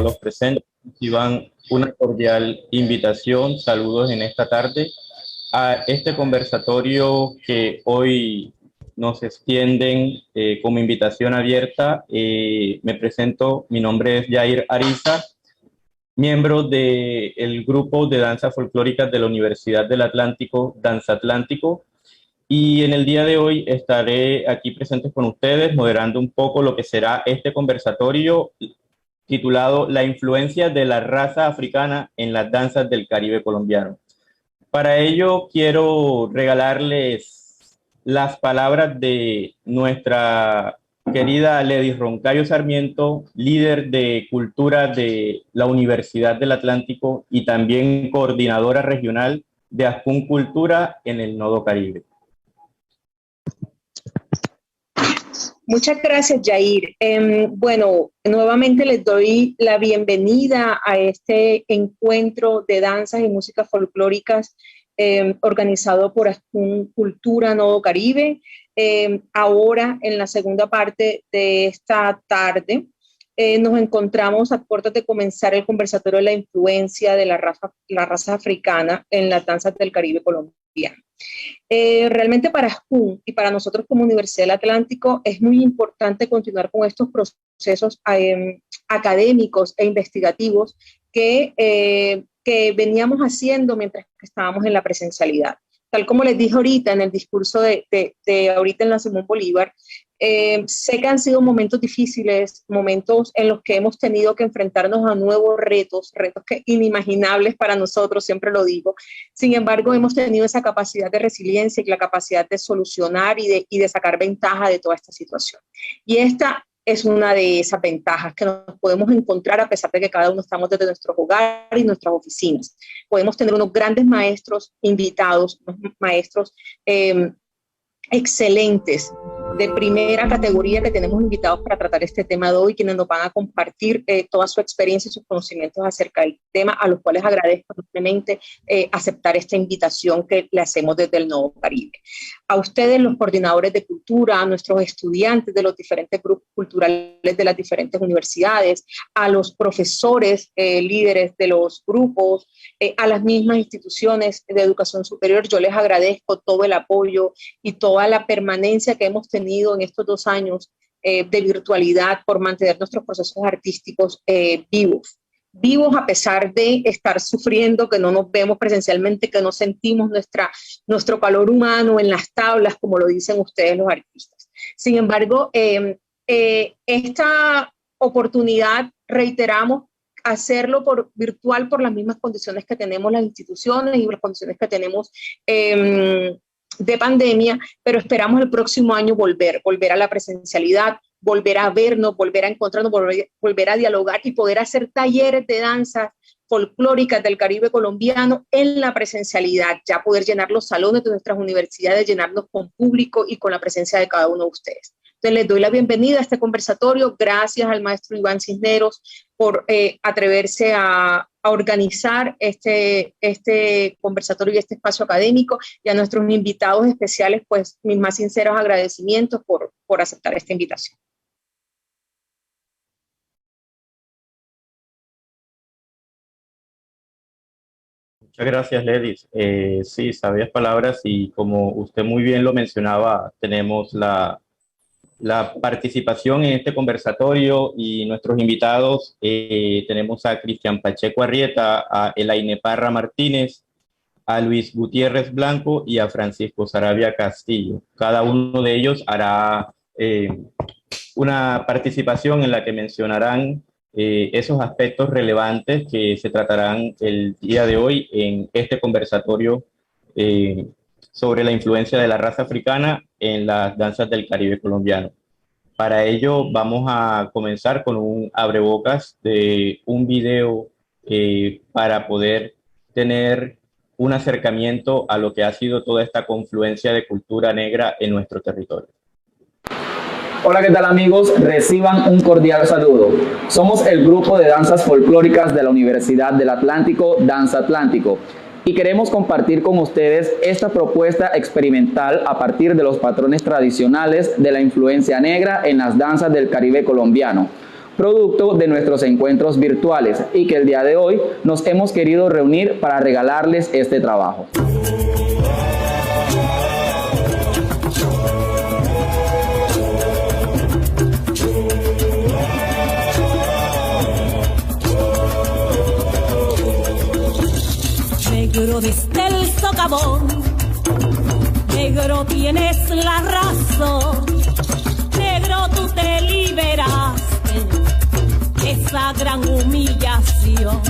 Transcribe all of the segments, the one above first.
todos los presentes. Reciban una cordial invitación, saludos en esta tarde a este conversatorio que hoy nos extienden como invitación abierta. Me presento, mi nombre es Jair Ariza, miembro del grupo de danzas folclóricas de la Universidad del Atlántico, Danza Atlántico, y en el día de hoy estaré aquí presente con ustedes moderando un poco lo que será este conversatorio titulado La influencia de la raza africana en las danzas del Caribe colombiano. Para ello quiero regalarles las palabras de nuestra querida Lady Roncayo Sarmiento, líder de cultura de la Universidad del Atlántico y también coordinadora regional de Ascun Cultura en el Nodo Caribe. Muchas gracias, Jair. Bueno, nuevamente les doy la bienvenida a este encuentro de danzas y músicas folclóricas organizado por Ascun Cultura Nodo Caribe. Ahora, en la segunda parte de esta tarde, nos encontramos a puertas de comenzar el conversatorio de la influencia de la raza africana en las danzas del Caribe colombiano. Realmente para Ascun y para nosotros como Universidad del Atlántico es muy importante continuar con estos procesos académicos e investigativos que veníamos haciendo mientras que estábamos en la presencialidad. Tal como les dije ahorita en el discurso de ahorita en la Simón Bolívar, sé que han sido momentos difíciles, momentos en los que hemos tenido que enfrentarnos a nuevos retos que inimaginables para nosotros, siempre lo digo. Sin embargo, hemos tenido esa capacidad de resiliencia y la capacidad de solucionar y de sacar ventaja de toda esta situación. Y esta es una de esas ventajas que nos podemos encontrar a pesar de que cada uno estamos desde nuestros hogares y nuestras oficinas. Podemos tener unos grandes maestros invitados, unos maestros excelentes, de primera categoría que tenemos invitados para tratar este tema de hoy, quienes nos van a compartir toda su experiencia y sus conocimientos acerca del tema, a los cuales agradezco enormemente aceptar esta invitación que le hacemos desde el Nodo Caribe. A ustedes, los coordinadores de cultura, a nuestros estudiantes de los diferentes grupos culturales de las diferentes universidades, a los profesores, líderes de los grupos, a las mismas instituciones de educación superior, yo les agradezco todo el apoyo y toda la permanencia que hemos tenido en estos 2 años de virtualidad por mantener nuestros procesos artísticos vivos a pesar de estar sufriendo, que no nos vemos presencialmente, que no sentimos nuestro calor humano en las tablas, como lo dicen ustedes los artistas. Sin embargo, esta oportunidad, reiteramos, hacerlo por virtual por las mismas condiciones que tenemos las instituciones y las condiciones que tenemos de pandemia, pero esperamos el próximo año volver a la presencialidad, volver a vernos, volver a encontrarnos, volver a dialogar y poder hacer talleres de danzas folclóricas del Caribe colombiano en la presencialidad, ya poder llenar los salones de nuestras universidades, llenarnos con público y con la presencia de cada uno de ustedes. Entonces les doy la bienvenida a este conversatorio, gracias al maestro Iván Cisneros por atreverse a organizar este conversatorio y este espacio académico, y a nuestros invitados especiales, pues mis más sinceros agradecimientos por aceptar esta invitación. Muchas gracias, Ledis. Sí, sabias palabras, y como usted muy bien lo mencionaba, tenemos la participación en este conversatorio y nuestros invitados. Tenemos a Cristian Pacheco Arrieta, a Elaine Parra Martínez, a Luis Gutiérrez Blanco y a Francisco Saravia Castillo. Cada uno de ellos hará una participación en la que mencionarán esos aspectos relevantes que se tratarán el día de hoy en este conversatorio sobre la influencia de la raza africana en las danzas del Caribe colombiano. Para ello vamos a comenzar con un abrebocas de un video para poder tener un acercamiento a lo que ha sido toda esta confluencia de cultura negra en nuestro territorio. Hola, ¿qué tal, amigos? Reciban un cordial saludo. Somos el grupo de danzas folclóricas de la Universidad del Atlántico, Danza Atlántico, y queremos compartir con ustedes esta propuesta experimental a partir de los patrones tradicionales de la influencia negra en las danzas del Caribe colombiano. producto de nuestros encuentros virtuales y que el día de hoy nos hemos querido reunir para regalarles este trabajo. Negro desde el socavón, negro tienes la razón, negro tú te liberaste de esa gran humillación.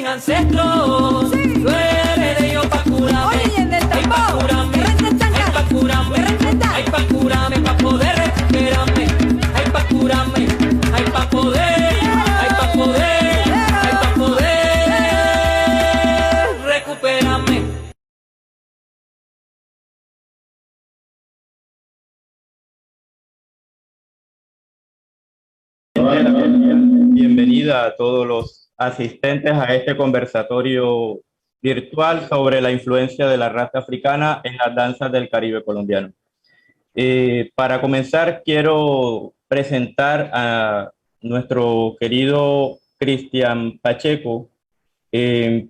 Ancestros, tú eres de ellos pa' curarme, ay pa' curarme, ay pa' curarme, ay pa' curarme, pa' poder recuperarme, ay pa' curarme, ay pa' poder, ay pa' poder, ay pa' poder recuperarme. Bienvenida a todos los asistentes a este conversatorio virtual sobre la influencia de la raza africana en las danzas del Caribe colombiano. Para comenzar, quiero presentar a nuestro querido Cristian Pacheco,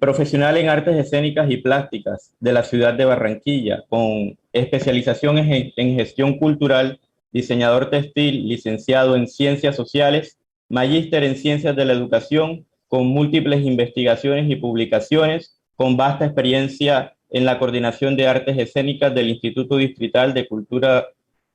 profesional en artes escénicas y plásticas de la ciudad de Barranquilla, con especialización en gestión cultural, diseñador textil, licenciado en ciencias sociales, magíster en ciencias de la educación, con múltiples investigaciones y publicaciones, con vasta experiencia en la coordinación de artes escénicas del Instituto Distrital de Cultura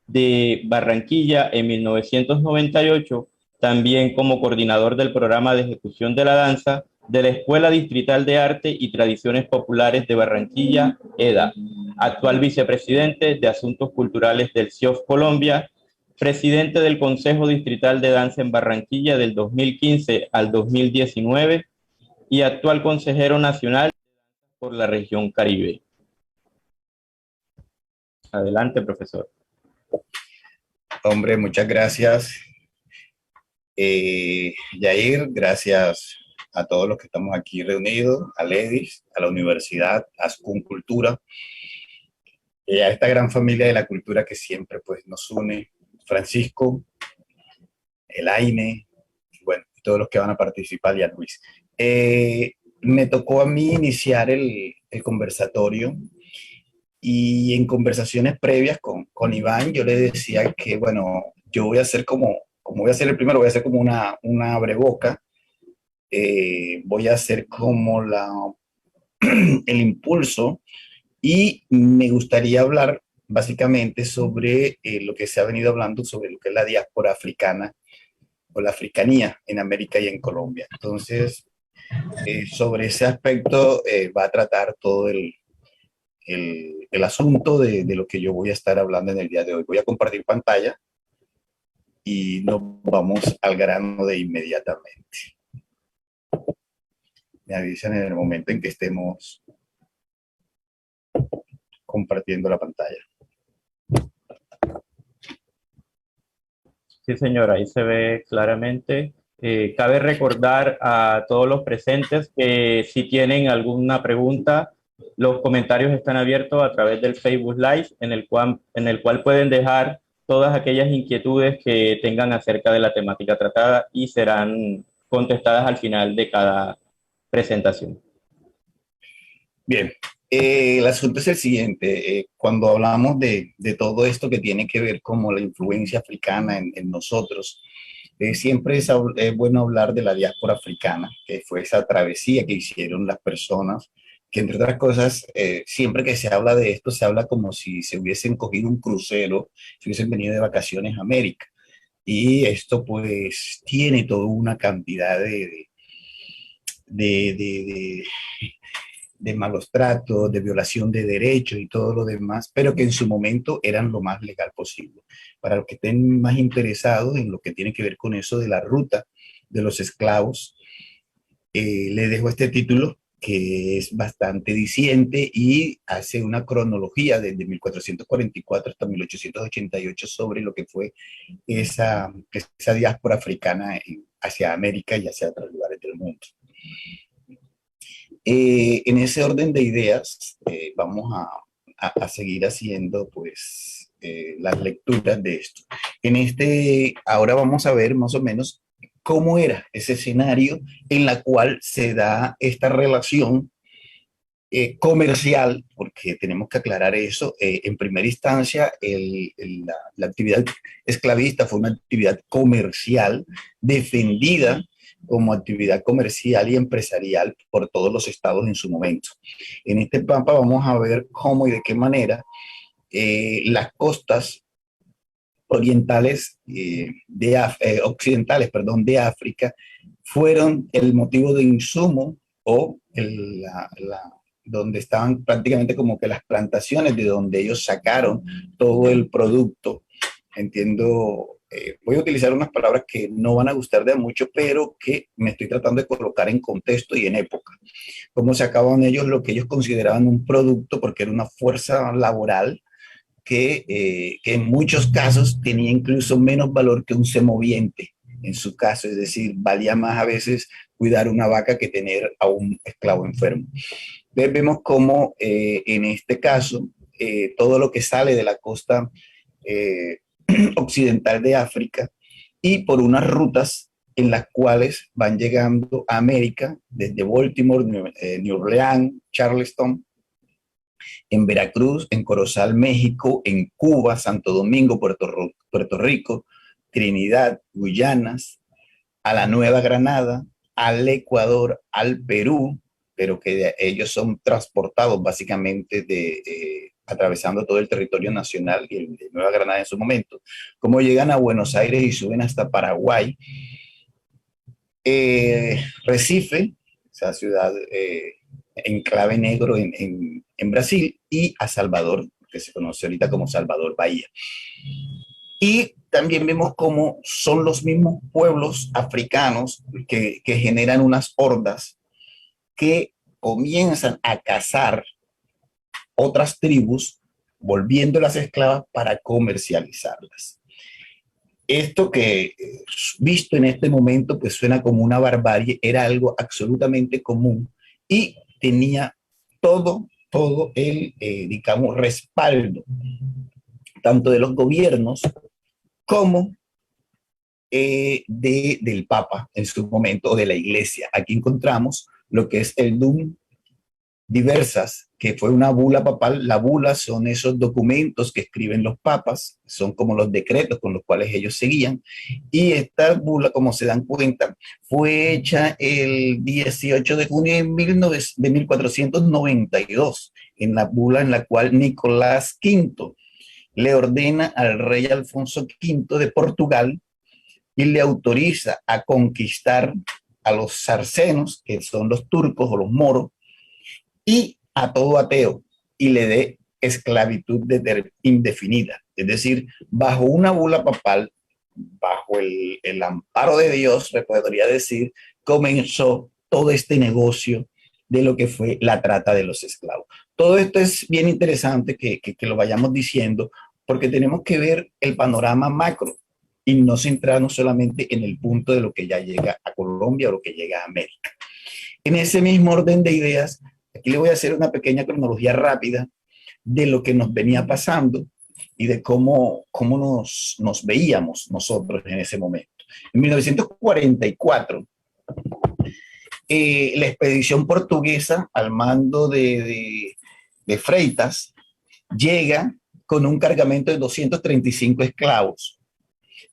de Barranquilla en 1998, también como coordinador del programa de ejecución de la danza de la Escuela Distrital de Arte y Tradiciones Populares de Barranquilla, EDA, actual vicepresidente de Asuntos Culturales del CIOF Colombia, presidente del Consejo Distrital de Danza en Barranquilla del 2015 al 2019 y actual consejero nacional por la región Caribe. Adelante, profesor. Hombre, muchas gracias, Yair. Gracias a todos los que estamos aquí reunidos, a LEDIS, a la universidad, a Ascun Cultura, a esta gran familia de la cultura que siempre pues, nos une. Francisco, Elaine, bueno, todos los que van a participar, y a Luis. Me tocó a mí iniciar el conversatorio y en conversaciones previas con Iván yo le decía que, bueno, yo voy a ser como como voy a ser el primero, voy a hacer como una abreboca. Voy a hacer como el impulso y me gustaría hablar básicamente sobre lo que se ha venido hablando sobre lo que es la diáspora africana o la africanía en América y en Colombia. Entonces, sobre ese aspecto va a tratar todo el asunto de lo que yo voy a estar hablando en el día de hoy. Voy a compartir pantalla y nos vamos al grano de inmediatamente. Me avisan en el momento en que estemos compartiendo la pantalla. Sí, señora, ahí se ve claramente. Cabe recordar a todos los presentes que si tienen alguna pregunta, los comentarios están abiertos a través del Facebook Live, en el cual pueden dejar todas aquellas inquietudes que tengan acerca de la temática tratada y serán contestadas al final de cada presentación. Bien, el asunto es el siguiente. Cuando hablamos de todo esto que tiene que ver como la influencia africana en nosotros, siempre es bueno hablar de la diáspora africana, que fue esa travesía que hicieron las personas, que entre otras cosas, siempre que se habla de esto, se habla como si se hubiesen cogido un crucero, si hubiesen venido de vacaciones a América. Y esto pues tiene toda una cantidad de, de, de malos tratos, de violación de derechos y todo lo demás, pero que en su momento eran lo más legal posible. Para los que estén más interesados en lo que tiene que ver con eso de la ruta de los esclavos, les dejo este título que es bastante diciente y hace una cronología desde 1444 hasta 1888 sobre lo que fue esa diáspora africana hacia América y hacia otros lugares del mundo. En ese orden de ideas, vamos a seguir haciendo pues las lecturas de esto. Ahora vamos a ver más o menos cómo era ese escenario en la cual se da esta relación comercial, porque tenemos que aclarar eso. En primera instancia, la actividad esclavista fue una actividad comercial defendida como actividad comercial y empresarial por todos los estados en su momento. En este mapa vamos a ver cómo y de qué manera las costas orientales, occidentales, perdón, de África, fueron el motivo de insumo o donde estaban prácticamente como que las plantaciones de donde ellos sacaron todo el producto. Entiendo, voy a utilizar unas palabras que no van a gustar de mucho, pero que me estoy tratando de colocar en contexto y en época. Cómo sacaban ellos lo que ellos consideraban un producto, porque era una fuerza laboral que en muchos casos tenía incluso menos valor que un semoviente en su caso, es decir, valía más a veces cuidar una vaca que tener a un esclavo enfermo. Entonces vemos cómo en este caso todo lo que sale de la costa occidental de África y por unas rutas en las cuales van llegando a América desde Baltimore, New Orleans, Charleston, en Veracruz, en Corozal, México, en Cuba, Santo Domingo, Puerto Rico, Trinidad, Guyanas, a la Nueva Granada, al Ecuador, al Perú, pero que ellos son transportados básicamente atravesando todo el territorio nacional y el de Nueva Granada en su momento, como llegan a Buenos Aires y suben hasta Paraguay, Recife, esa ciudad enclave negro en Brasil, y a Salvador, que se conoce ahorita como Salvador Bahía. Y también vemos cómo son los mismos pueblos africanos que generan unas hordas que comienzan a cazar otras tribus, volviéndolas esclavas para comercializarlas. Esto que visto en este momento pues suena como una barbarie, era algo absolutamente común y tenía todo el, digamos, respaldo, tanto de los gobiernos como del Papa en su momento, o de la Iglesia. Aquí encontramos lo que es el Dum diversas, que fue una bula papal. La bula son esos documentos que escriben los papas, son como los decretos con los cuales ellos seguían, y esta bula, como se dan cuenta, fue hecha el 18 de junio de 1492, en la bula en la cual Nicolás V le ordena al rey Alfonso V de Portugal y le autoriza a conquistar a los sarcenos, que son los turcos o los moros, y a todo ateo, y le dé esclavitud indefinida. Es decir, bajo una bula papal, bajo el amparo de Dios, se podría decir, comenzó todo este negocio de lo que fue la trata de los esclavos. Todo esto es bien interesante que lo vayamos diciendo, porque tenemos que ver el panorama macro y no centrarnos solamente en el punto de lo que ya llega a Colombia o lo que llega a América. En ese mismo orden de ideas, aquí le voy a hacer una pequeña cronología rápida de lo que nos venía pasando y de cómo nos veíamos nosotros en ese momento. En 1944, la expedición portuguesa al mando de Freitas llega con un cargamento de 235 esclavos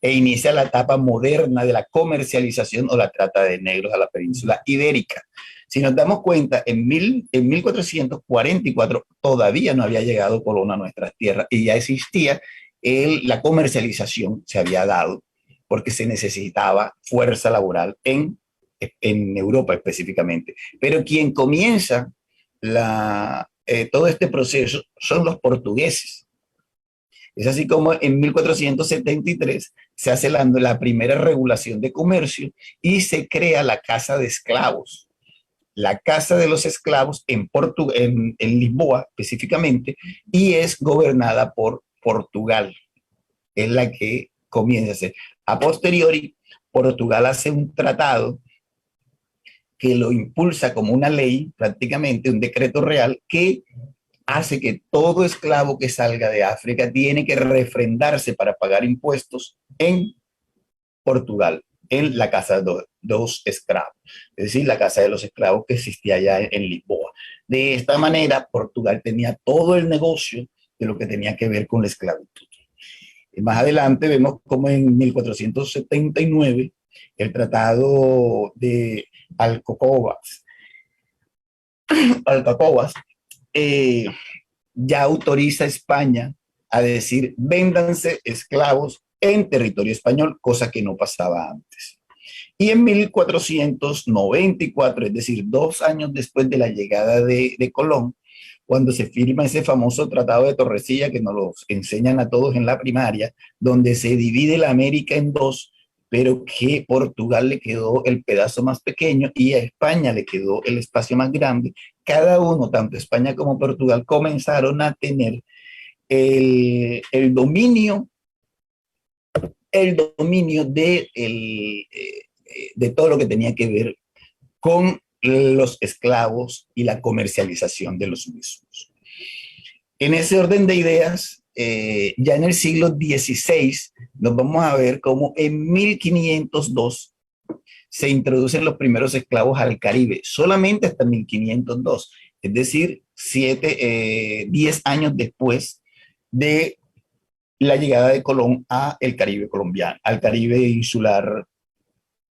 e inicia la etapa moderna de la comercialización o la trata de negros a la península ibérica. Si nos damos cuenta, en 1444 todavía no había llegado Colón a nuestras tierras y ya existía la comercialización, se había dado, porque se necesitaba fuerza laboral en Europa específicamente. Pero quien comienza todo este proceso son los portugueses. Es así como en 1473 se hace la primera regulación de comercio y se crea la Casa de Esclavos. La Casa de los Esclavos en Lisboa específicamente, y es gobernada por Portugal. Es la que comienza a hacer. A posteriori, Portugal hace un tratado que lo impulsa como una ley, prácticamente un decreto real, que hace que todo esclavo que salga de África tiene que refrendarse para pagar impuestos en Portugal, en la Casa de los Esclavos, es decir, la Casa de los Esclavos que existía allá en Lisboa. De esta manera, Portugal tenía todo el negocio de lo que tenía que ver con la esclavitud. Y más adelante vemos como en 1479 el Tratado de Alcacobas ya autoriza a España a decir véndanse esclavos en territorio español, cosa que no pasaba antes. Y en 1494, es decir, 2 años después de la llegada de Colón, cuando se firma ese famoso Tratado de Torrecilla que nos lo enseñan a todos en la primaria, donde se divide la América en dos, pero que Portugal le quedó el pedazo más pequeño y a España le quedó el espacio más grande. Cada uno, tanto España como Portugal, comenzaron a tener el dominio de todo lo que tenía que ver con los esclavos y la comercialización de los mismos. En ese orden de ideas, ya en el siglo XVI, nos vamos a ver cómo en 1502 se introducen los primeros esclavos al Caribe, solamente hasta 1502, es decir, 10 años después de la llegada de Colón a el Caribe colombiano, al Caribe insular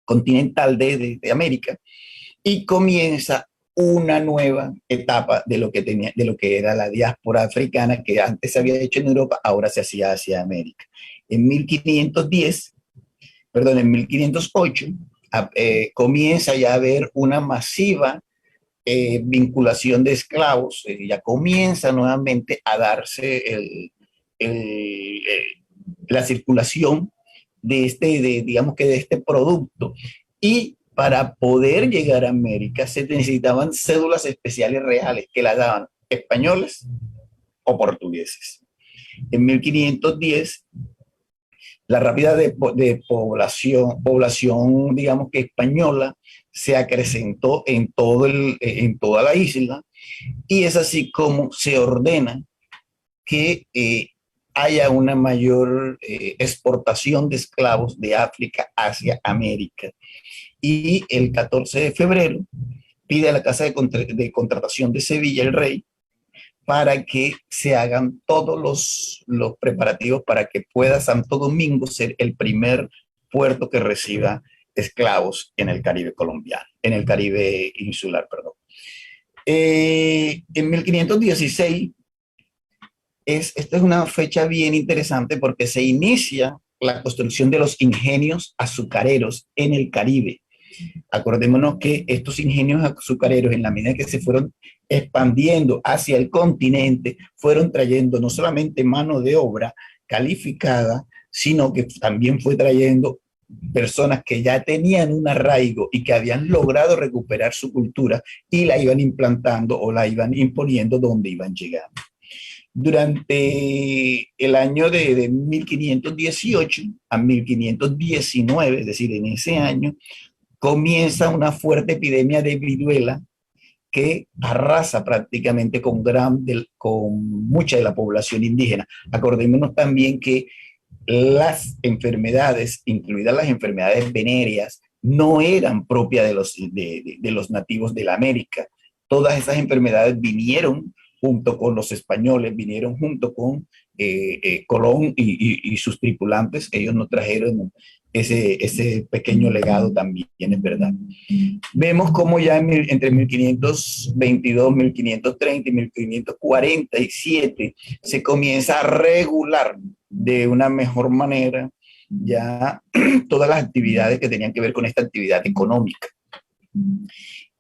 continental de América, y comienza una nueva etapa de lo que era la diáspora africana, que antes se había hecho en Europa, ahora se hacía hacia América. En 1508 comienza ya a haber una masiva vinculación de esclavos, ya comienza nuevamente a darse la circulación de este producto, y para poder llegar a América se necesitaban cédulas especiales reales que las daban españoles o portugueses. En 1510, la rápida población, digamos que española, se acrecentó en toda la isla, y es así como se ordena que haya una mayor exportación de esclavos de África hacia América. Y el 14 de febrero, pide a la Casa de Contratación de Sevilla, el rey, para que se hagan todos los preparativos para que pueda Santo Domingo ser el primer puerto que reciba esclavos en el Caribe colombiano, en el Caribe insular, perdón. En 1516, esta es una fecha bien interesante porque se inicia la construcción de los ingenios azucareros en el Caribe. Acordémonos que estos ingenios azucareros, en la medida que se fueron expandiendo hacia el continente, fueron trayendo no solamente mano de obra calificada, sino que también fue trayendo personas que ya tenían un arraigo y que habían logrado recuperar su cultura y la iban implantando o la iban imponiendo donde iban llegando. Durante el año de 1518 a 1519, es decir, en ese año, comienza una fuerte epidemia de viruela que arrasa prácticamente con mucha de la población indígena. Acordémonos también que las enfermedades, incluidas las enfermedades venéreas, no eran propias de los nativos de la América. Todas esas enfermedades vinieron junto con los españoles, vinieron junto con Colón y sus tripulantes. Ellos nos trajeron ese pequeño legado también, es verdad. Vemos cómo ya entre 1522, 1530 y 1547 se comienza a regular de una mejor manera ya todas las actividades que tenían que ver con esta actividad económica.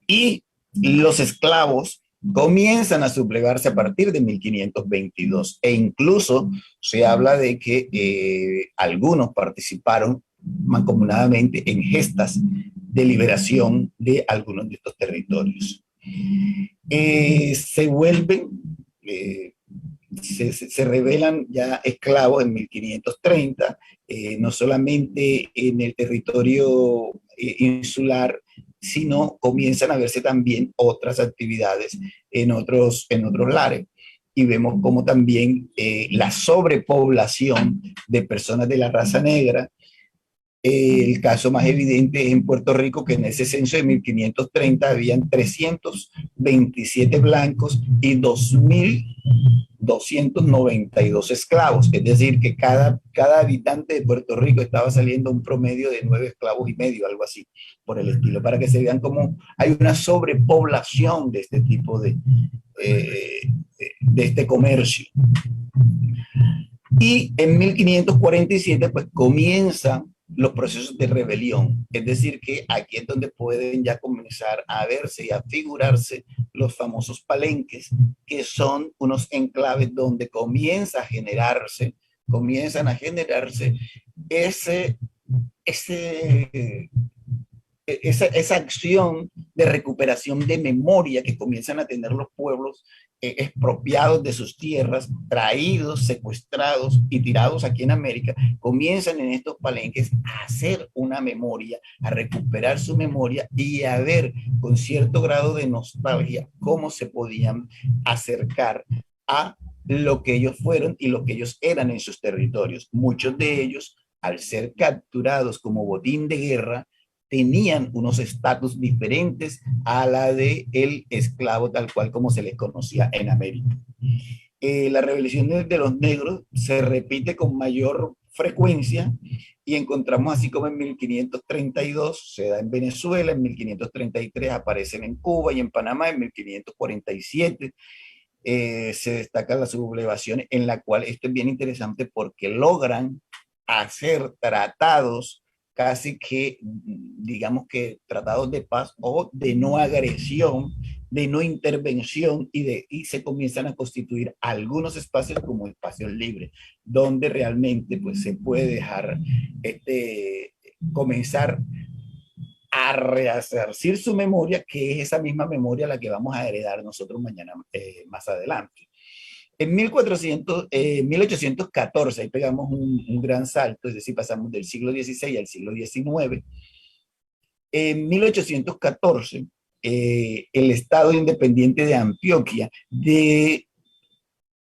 Y los esclavos comienzan a sublevarse a partir de 1522 e incluso se habla de que algunos participaron mancomunadamente en gestas de liberación de algunos de estos territorios. Se vuelven, se revelan ya esclavos en 1530, no solamente en el territorio insular, sino comienzan a verse también otras actividades en otros lares. Y vemos como también la sobrepoblación de personas de la raza negra. El caso más evidente es en Puerto Rico, que en ese censo de 1530 habían 327 blancos y 2.292 esclavos. Es decir, que cada habitante de Puerto Rico estaba saliendo un promedio de 9 esclavos y medio, algo así, por el estilo, para que se vean cómo hay una sobrepoblación de este tipo de este comercio. Y en 1547 pues comienzan los procesos de rebelión, es decir, que aquí es donde pueden ya comenzar a verse y a figurarse los famosos palenques, que son unos enclaves donde comienzan a generarse esa acción de recuperación de memoria que comienzan a tener los pueblos expropiados de sus tierras, traídos, secuestrados y tirados aquí en América. Comienzan en estos palenques a hacer una memoria, a recuperar su memoria y a ver con cierto grado de nostalgia cómo se podían acercar a lo que ellos fueron y lo que ellos eran en sus territorios. Muchos de ellos, al ser capturados como botín de guerra, tenían unos estatus diferentes a la de el esclavo tal cual como se les conocía en América. La rebelión de los negros se repite con mayor frecuencia y encontramos así como en 1532 se da en Venezuela, en 1533 aparecen en Cuba y en Panamá, en 1547 se destacan las sublevaciones en la cual esto es bien interesante porque logran hacer tratados casi que, digamos que tratados de paz o de no agresión, de no intervención y se comienzan a constituir algunos espacios como espacios libres, donde realmente pues se puede dejar comenzar a reasarcir su memoria, que es esa misma memoria la que vamos a heredar nosotros mañana más adelante. En 1814, ahí pegamos un gran salto, es decir, pasamos del siglo XVI al siglo XIX. En 1814, el Estado Independiente de Antioquia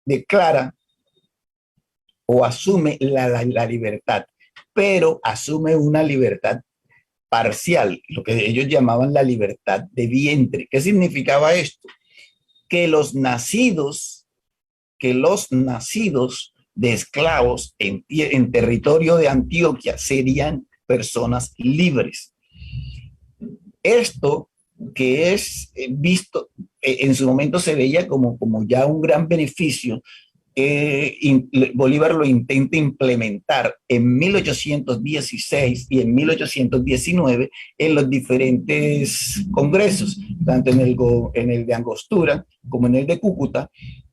declara o asume la libertad, pero asume una libertad parcial, lo que ellos llamaban la libertad de vientre. ¿Qué significaba esto? Que los nacidos de esclavos en territorio de Antioquia serían personas libres. Esto que es visto, en su momento se veía como ya un gran beneficio, Bolívar lo intenta implementar en 1816 y en 1819 en los diferentes congresos, tanto en el de Angostura como en el de Cúcuta,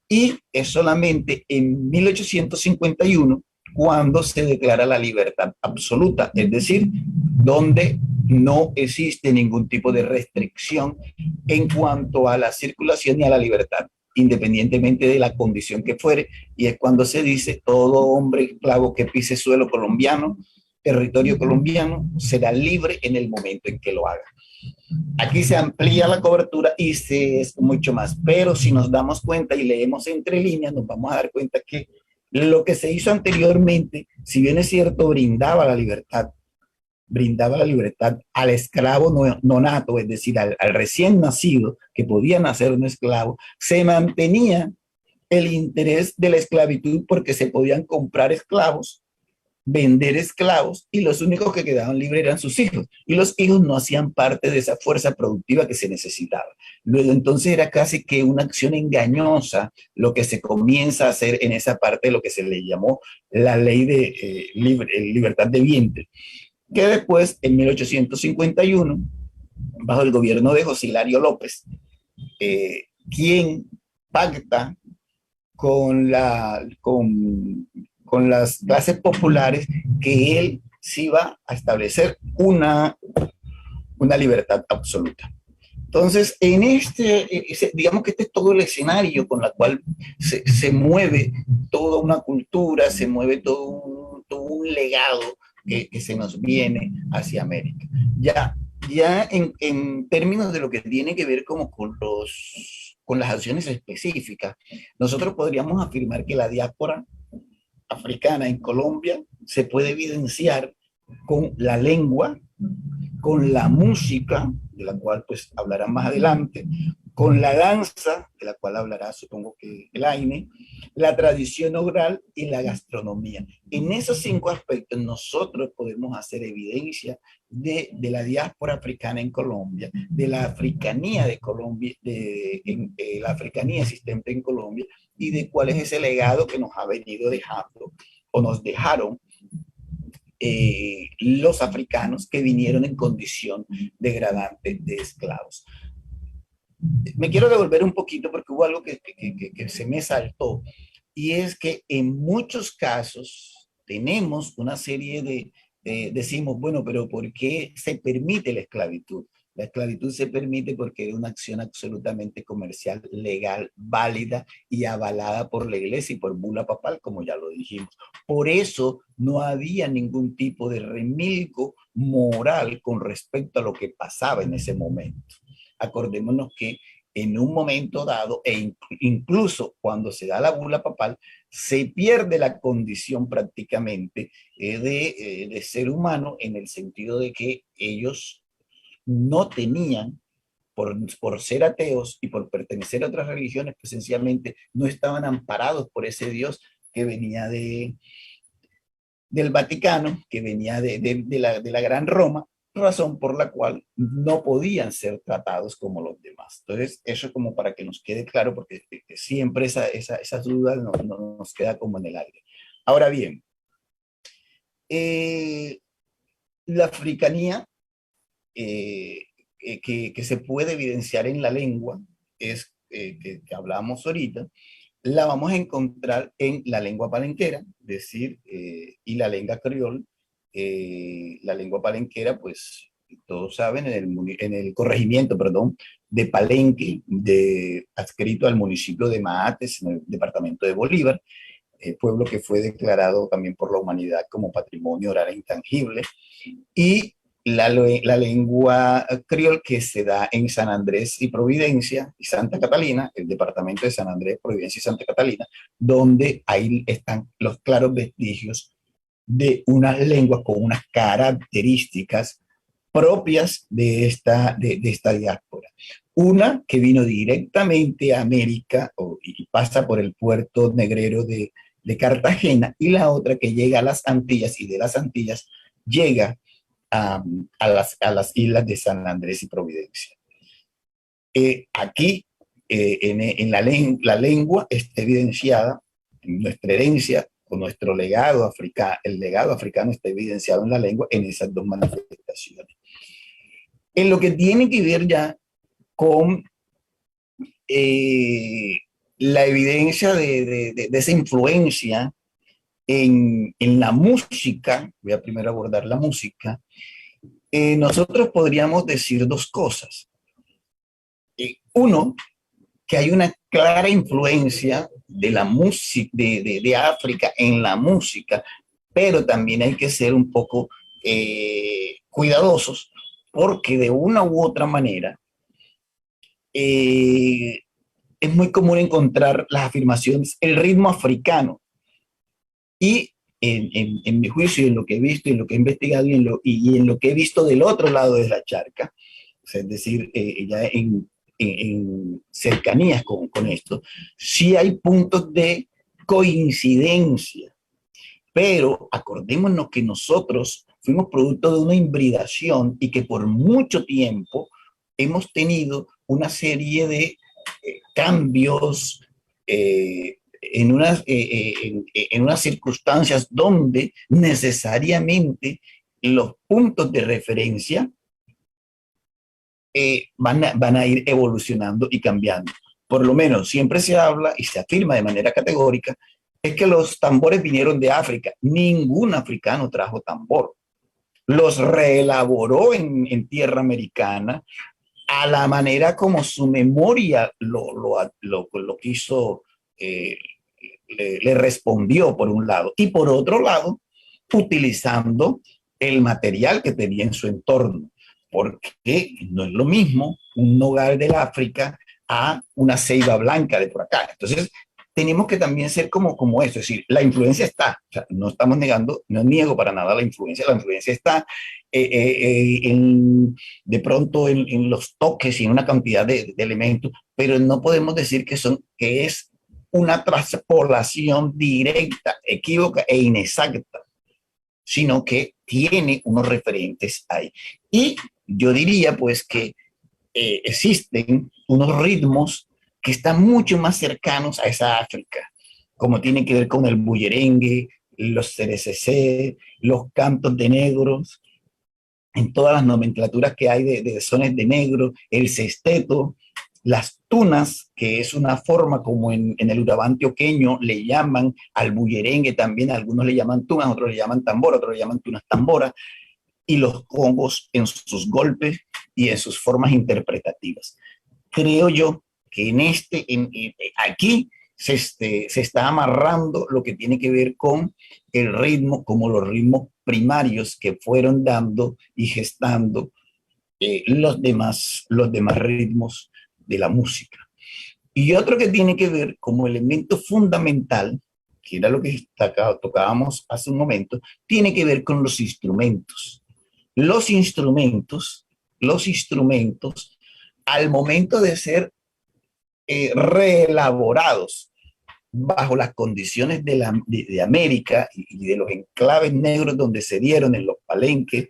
y es solamente en 1851 cuando se declara la libertad absoluta, es decir, donde no existe ningún tipo de restricción en cuanto a la circulación y a la libertad, independientemente de la condición que fuere, y es cuando se dice todo hombre esclavo que pise suelo colombiano, territorio colombiano, será libre en el momento en que lo haga. Aquí se amplía la cobertura y se es mucho más, pero si nos damos cuenta y leemos entre líneas, nos vamos a dar cuenta que lo que se hizo anteriormente, si bien es cierto, brindaba la libertad al esclavo nonato, es decir, al recién nacido que podía nacer un esclavo, se mantenía el interés de la esclavitud porque se podían comprar esclavos, vender esclavos, y los únicos que quedaban libres eran sus hijos, y los hijos no hacían parte de esa fuerza productiva que se necesitaba. Luego entonces era casi que una acción engañosa lo que se comienza a hacer en esa parte de lo que se le llamó la ley de libertad de vientre, que después en 1851, bajo el gobierno de José Hilario López, quien pacta con las clases populares que él sí iba a establecer una libertad absoluta. Entonces, digamos que este es todo el escenario con el cual se mueve toda una cultura, se mueve todo un legado que se nos viene hacia América. Ya en términos de lo que tiene que ver como con las acciones específicas, nosotros podríamos afirmar que la diáspora africana en Colombia se puede evidenciar con la lengua, con la música, de la cual pues hablará más adelante, con la danza, de la cual hablará supongo que Elaine, la tradición oral y la gastronomía. En esos 5 aspectos nosotros podemos hacer evidencia de la diáspora africana en Colombia, de la africanía de Colombia, la africanía existente en Colombia, y de cuál es ese legado que nos ha venido dejando o nos dejaron los africanos que vinieron en condición degradante de esclavos. Me quiero devolver un poquito porque hubo algo que se me saltó, y es que en muchos casos tenemos una serie decimos, bueno, pero ¿por qué se permite la esclavitud? La esclavitud se permite porque es una acción absolutamente comercial, legal, válida y avalada por la iglesia y por bula papal, como ya lo dijimos. Por eso no había ningún tipo de remilgo moral con respecto a lo que pasaba en ese momento. Acordémonos que en un momento dado, incluso cuando se da la bula papal, se pierde la condición prácticamente de ser humano, en el sentido de que ellos no tenían, por ser ateos y por pertenecer a otras religiones, pues sencillamente no estaban amparados por ese Dios que venía del Vaticano, que venía de la Gran Roma, razón por la cual no podían ser tratados como los demás. Entonces, eso es como para que nos quede claro, porque siempre esas dudas nos queda como en el aire. Ahora bien, la africanía que se puede evidenciar en la lengua, es que hablamos ahorita, la vamos a encontrar en la lengua palenquera, es decir, y la lengua criol. La lengua palenquera, pues todos saben, en el corregimiento, perdón, de Palenque, adscrito al municipio de Maates, en el departamento de Bolívar, pueblo que fue declarado también por la humanidad como patrimonio oral e intangible, y la lengua criol que se da en San Andrés y Providencia y Santa Catalina, el departamento de San Andrés, Providencia y Santa Catalina, donde ahí están los claros vestigios de unas lenguas con unas características propias de esta diáspora. Una que vino directamente a América y pasa por el puerto negrero de Cartagena, y la otra que llega a las Antillas, y de las Antillas llega a las islas de San Andrés y Providencia. Aquí, en la lengua está evidenciada nuestra herencia o nuestro legado africano. El legado africano está evidenciado en la lengua en esas dos manifestaciones. En lo que tiene que ver ya con la evidencia de esa influencia en la música, voy a primero abordar la música, nosotros podríamos decir dos cosas. Uno, que hay una clara influencia de la música, de África en la música, pero también hay que ser un poco cuidadosos, porque de una u otra manera es muy común encontrar las afirmaciones, el ritmo africano. Y en mi juicio, en lo que he visto, en lo que he investigado y en lo que he visto del otro lado de la charca, o sea, es decir, ya en cercanías con esto, sí hay puntos de coincidencia, pero acordémonos que nosotros fuimos producto de una hibridación y que por mucho tiempo hemos tenido una serie de cambios en unas circunstancias donde necesariamente los puntos de referencia van a ir evolucionando y cambiando. Por lo menos siempre se habla y se afirma de manera categórica es que los tambores vinieron de África. Ningún africano trajo tambor. Los reelaboró en tierra americana a la manera como su memoria lo quiso, le respondió por un lado. Y por otro lado, utilizando el material que tenía en su entorno. Porque no es lo mismo un nogal del África a una ceiba blanca de por acá. Entonces, tenemos que también ser como eso, es decir, la influencia está, o sea, no estamos negando, no niego para nada la influencia está de pronto en los toques y en una cantidad de elementos, pero no podemos decir que es una traspolación directa, equívoca e inexacta, sino que tiene unos referentes ahí. Y yo diría pues que existen unos ritmos que están mucho más cercanos a esa África, como tiene que ver con el bullerengue, los cerececé, los cantos de negros, en todas las nomenclaturas que hay de sones de negro, el sesteto, las tunas, que es una forma como en el Urabá antioqueño le llaman al bullerengue también, algunos le llaman tunas, otros le llaman tambor, otros le llaman tunas tambora, y los congos en sus golpes y en sus formas interpretativas. Creo yo que aquí se está amarrando lo que tiene que ver con el ritmo, como los ritmos primarios que fueron dando y gestando los demás ritmos de la música. Y otro que tiene que ver como elemento fundamental, que era lo que tocábamos hace un momento, tiene que ver con los instrumentos. Los instrumentos, al momento de ser reelaborados bajo las condiciones de América y de los enclaves negros donde se dieron en los palenques,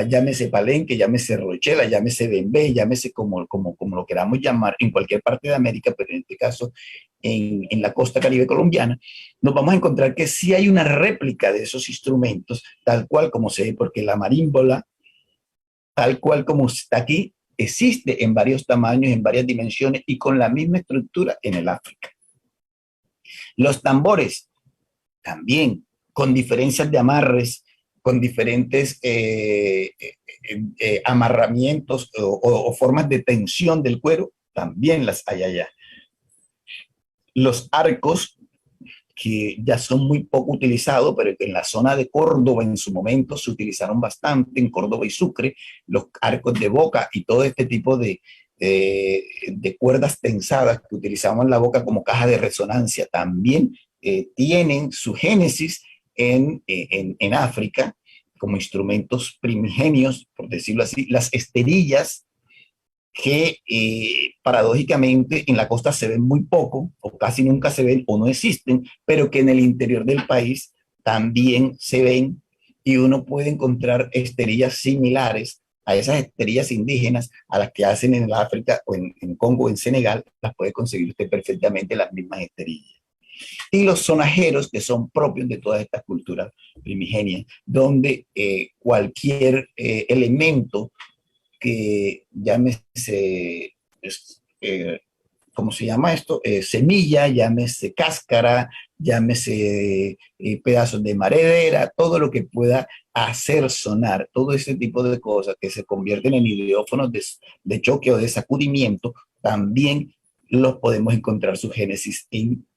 llámese palenque, llámese rochela, llámese bembé, llámese como lo queramos llamar, en cualquier parte de América, pero en este caso en la costa caribe colombiana, nos vamos a encontrar que sí hay una réplica de esos instrumentos, tal cual como se ve, porque la marímbola, tal cual como está aquí, existe en varios tamaños, en varias dimensiones y con la misma estructura en el África. Los tambores también, con diferencias de amarres, con diferentes amarramientos o formas de tensión del cuero, también las hay allá. Los arcos, que ya son muy poco utilizados, pero que en la zona de Córdoba en su momento se utilizaron bastante, en Córdoba y Sucre, los arcos de boca y todo este tipo de cuerdas tensadas que utilizaban la boca como caja de resonancia, también tienen su génesis en África, como instrumentos primigenios, por decirlo así, las esterillas que paradójicamente en la costa se ven muy poco, o casi nunca se ven, o no existen, pero que en el interior del país también se ven, y uno puede encontrar esterillas similares a esas esterillas indígenas a las que hacen en el África, o en Congo, o en Senegal, las puede conseguir usted perfectamente las mismas esterillas. Y los sonajeros, que son propios de todas estas culturas primigenias, donde cualquier elemento que llámese, ¿cómo se llama esto? Semilla, llámese cáscara, llámese pedazos de madera, todo lo que pueda hacer sonar, todo ese tipo de cosas que se convierten en ideófonos de choque o de sacudimiento, también los podemos encontrar su génesis en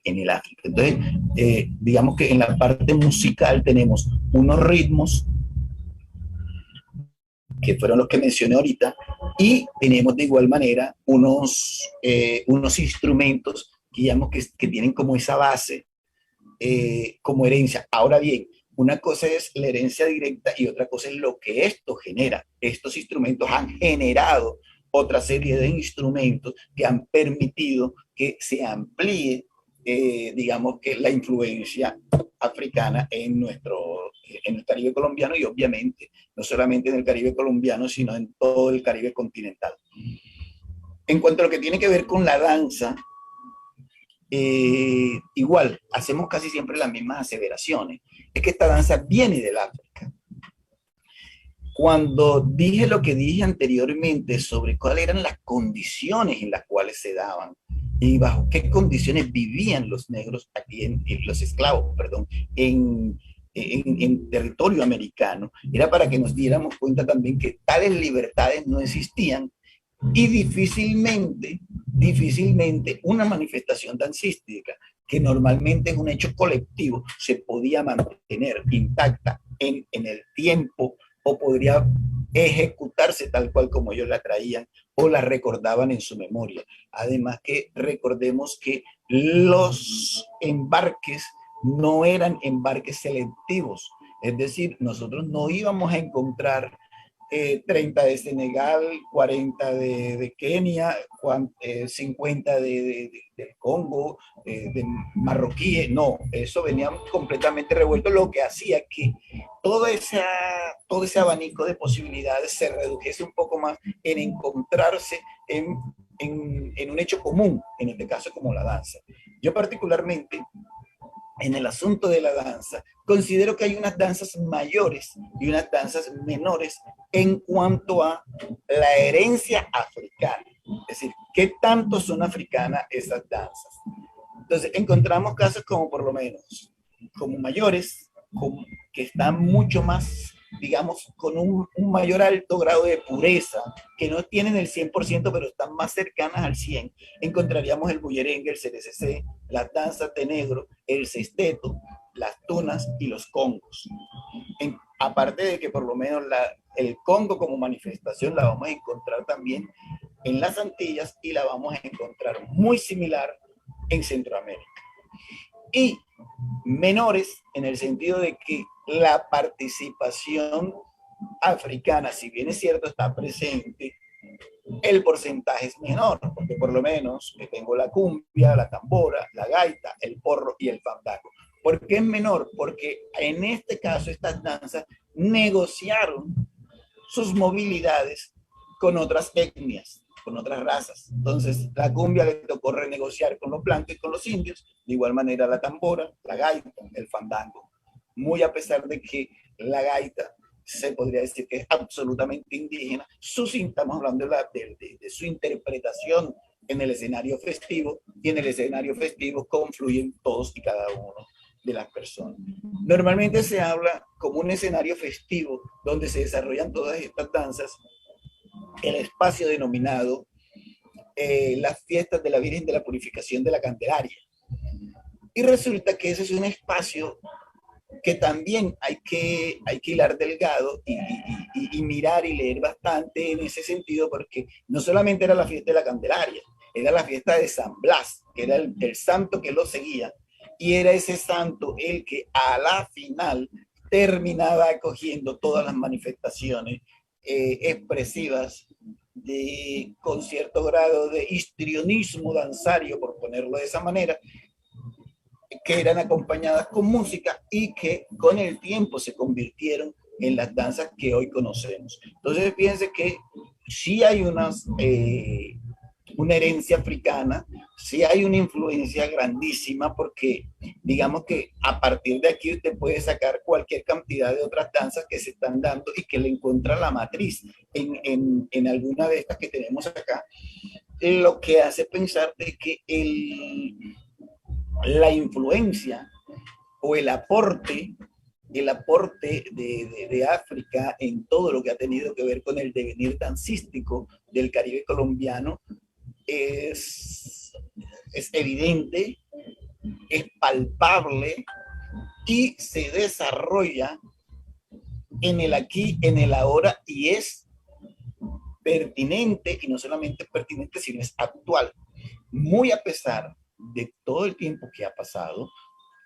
el África. Entonces, digamos que en la parte musical tenemos unos ritmos que fueron los que mencioné ahorita, y tenemos de igual manera unos instrumentos que, digamos, que tienen como esa base, como herencia. Ahora bien, una cosa es la herencia directa y otra cosa es lo que esto genera. Estos instrumentos han generado otra serie de instrumentos que han permitido que se amplíe, digamos, que la influencia africana en el Caribe colombiano, y obviamente no solamente en el Caribe colombiano, sino en todo el Caribe continental. En cuanto a lo que tiene que ver con la danza, igual, hacemos casi siempre las mismas aseveraciones. Es que esta danza viene del África. Cuando dije lo que dije anteriormente sobre cuáles eran las condiciones en las cuales se daban y bajo qué condiciones vivían los negros aquí, los esclavos, perdón, en territorio americano, era para que nos diéramos cuenta también que tales libertades no existían, y difícilmente una manifestación dancística, que normalmente es un hecho colectivo, se podía mantener intacta en el tiempo, o podría ejecutarse tal cual como ellos la traían o la recordaban en su memoria. Además que recordemos que los embarques no eran embarques selectivos, es decir, nosotros no íbamos a encontrar 30 de Senegal, 40 de Kenia, 50 del Congo, de marroquíes. No, eso venía completamente revuelto, lo que hacía que todo ese abanico de posibilidades se redujese un poco más en encontrarse en un hecho común, en este caso como la danza. Yo particularmente, en el asunto de la danza, considero que hay unas danzas mayores y unas danzas menores en cuanto a la herencia africana. Es decir, ¿qué tanto son africanas esas danzas? Entonces, encontramos casos como, por lo menos, como mayores, que están mucho más, digamos, con un mayor alto grado de pureza, que no tienen el 100%, pero están más cercanas al 100%. Encontraríamos el bullerengue, el CDCC, las danzas de negro, el sesteto, las tunas y los congos. Aparte de que por lo menos el congo como manifestación la vamos a encontrar también en las Antillas, y la vamos a encontrar muy similar en Centroamérica. Y menores en el sentido de que la participación africana, si bien es cierto está presente, el porcentaje es menor, porque por lo menos tengo la cumbia, la tambora, la gaita, el porro y el fandango. ¿Por qué es menor? Porque en este caso estas danzas negociaron sus movilidades con otras etnias, con otras razas. Entonces la cumbia le tocó renegociar con los blancos y con los indios, de igual manera la tambora, la gaita, el fandango. Muy a pesar de que la gaita se podría decir que es absolutamente indígena, estamos hablando de su interpretación en el escenario festivo, y en el escenario festivo confluyen todos y cada uno de las personas. Normalmente se habla como un escenario festivo donde se desarrollan todas estas danzas, el espacio denominado las fiestas de la Virgen de la Purificación de la Candelaria. Y resulta que ese es un espacio que también hay que hilar delgado y mirar y leer bastante en ese sentido, porque no solamente era la fiesta de la Candelaria, era la fiesta de San Blas, que era el santo que lo seguía, y era ese santo el que a la final terminaba acogiendo todas las manifestaciones expresivas con cierto grado de histrionismo danzario, por ponerlo de esa manera, que eran acompañadas con música y que con el tiempo se convirtieron en las danzas que hoy conocemos. Entonces, fíjense que sí hay una herencia africana, sí hay una influencia grandísima, porque digamos que a partir de aquí usted puede sacar cualquier cantidad de otras danzas que se están dando y que le encuentra la matriz en alguna de estas que tenemos acá, lo que hace pensar de que la influencia o el aporte de África en todo lo que ha tenido que ver con el devenir dancístico del Caribe colombiano es evidente, es palpable y se desarrolla en el aquí, en el ahora, y es pertinente, y no solamente es pertinente, sino es actual. Muy a pesar de todo el tiempo que ha pasado,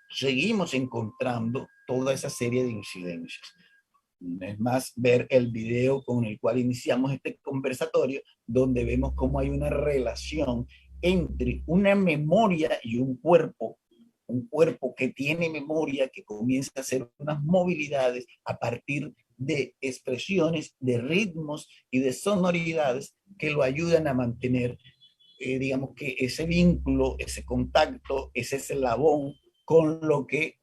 seguimos encontrando toda esa serie de incidencias. Es más, ver el video con el cual iniciamos este conversatorio, donde vemos cómo hay una relación entre una memoria y un cuerpo que tiene memoria, que comienza a hacer unas movilidades a partir de expresiones, de ritmos y de sonoridades que lo ayudan a mantener, digamos que ese vínculo, ese contacto, ese eslabón con lo que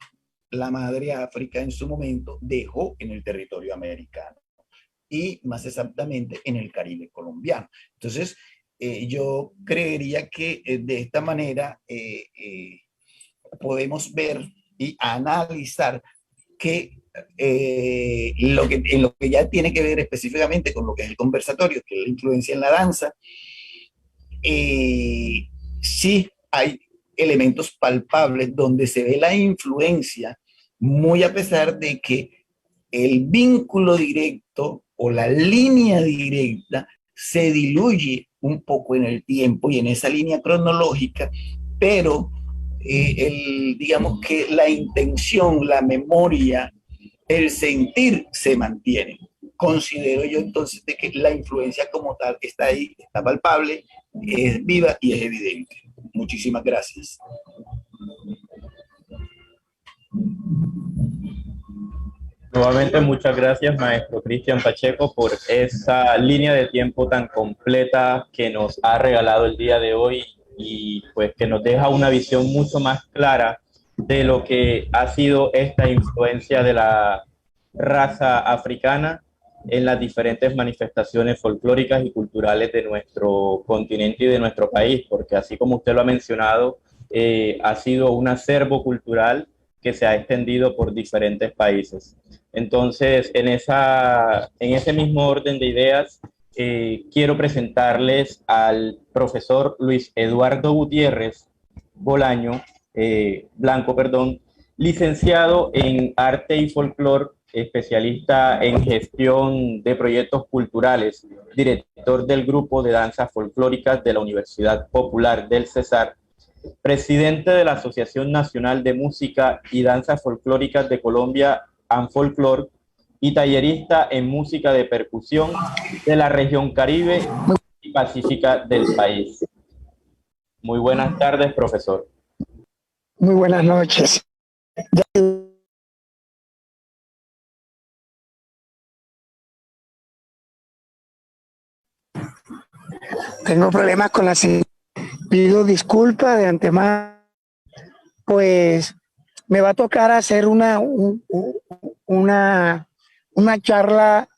la madre África en su momento dejó en el territorio americano y más exactamente en el Caribe colombiano. Entonces, yo creería que de esta manera podemos ver y analizar que en lo que ya tiene que ver específicamente con lo que es el conversatorio, que es la influencia en la danza, sí hay elementos palpables donde se ve la influencia, muy a pesar de que el vínculo directo o la línea directa se diluye un poco en el tiempo y en esa línea cronológica, pero digamos que la intención, la memoria, el sentir se mantiene. Considero yo entonces de que la influencia como tal está ahí, está palpable, es viva y es evidente. Muchísimas gracias. Nuevamente, muchas gracias, maestro Cristian Pacheco, por esa línea de tiempo tan completa que nos ha regalado el día de hoy y pues que nos deja una visión mucho más clara de lo que ha sido esta influencia de la raza africana en las diferentes manifestaciones folclóricas y culturales de nuestro continente y de nuestro país, porque así como usted lo ha mencionado, ha sido un acervo cultural que se ha extendido por diferentes países. Entonces, en ese mismo orden de ideas, quiero presentarles al profesor Luis Eduardo Gutiérrez Blanco, licenciado en Arte y Folclore, especialista en gestión de proyectos culturales, director del Grupo de Danzas Folclóricas de la Universidad Popular del Cesar, presidente de la Asociación Nacional de Música y Danzas Folclóricas de Colombia, ANFolclor, y tallerista en música de percusión de la región Caribe y Pacífica del país. Muy buenas tardes, profesor. Muy buenas noches. Tengo problemas con la señal. Pido disculpas de antemano, pues me va a tocar hacer una charla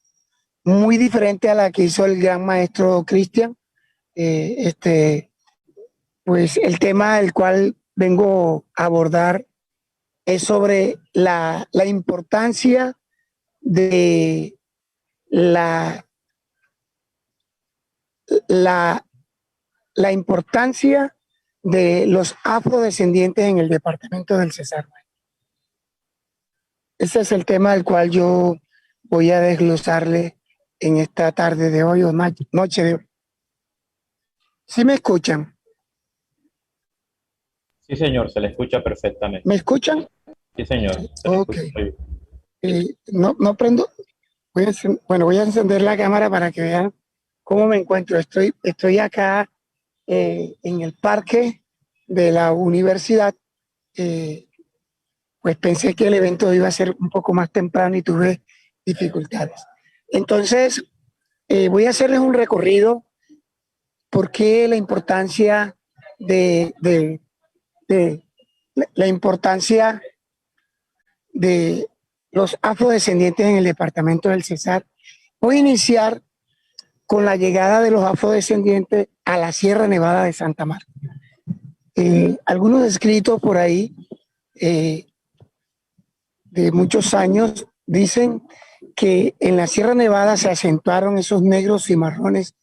muy diferente a la que hizo el gran maestro Cristian. Pues el tema del cual vengo a abordar es sobre la importancia de la importancia de los afrodescendientes en el departamento del Cesar. Ese es el tema del cual yo voy a desglosarle en esta tarde de hoy o noche de hoy. ¿Sí me escuchan? Sí, señor, se le escucha perfectamente. ¿Me escuchan? Sí, señor. Ok. No prendo. Voy a encender la cámara para que vean cómo me encuentro. Estoy acá en el parque de la universidad. Pues pensé que el evento iba a ser un poco más temprano y tuve dificultades. Entonces, voy a hacerles un recorrido por qué la importancia de la importancia de los afrodescendientes en el departamento del Cesar. Voy a iniciar con la llegada de los afrodescendientes a la Sierra Nevada de Santa Marta. Algunos escritos por ahí de muchos años dicen que en la Sierra Nevada se acentuaron esos negros y marrones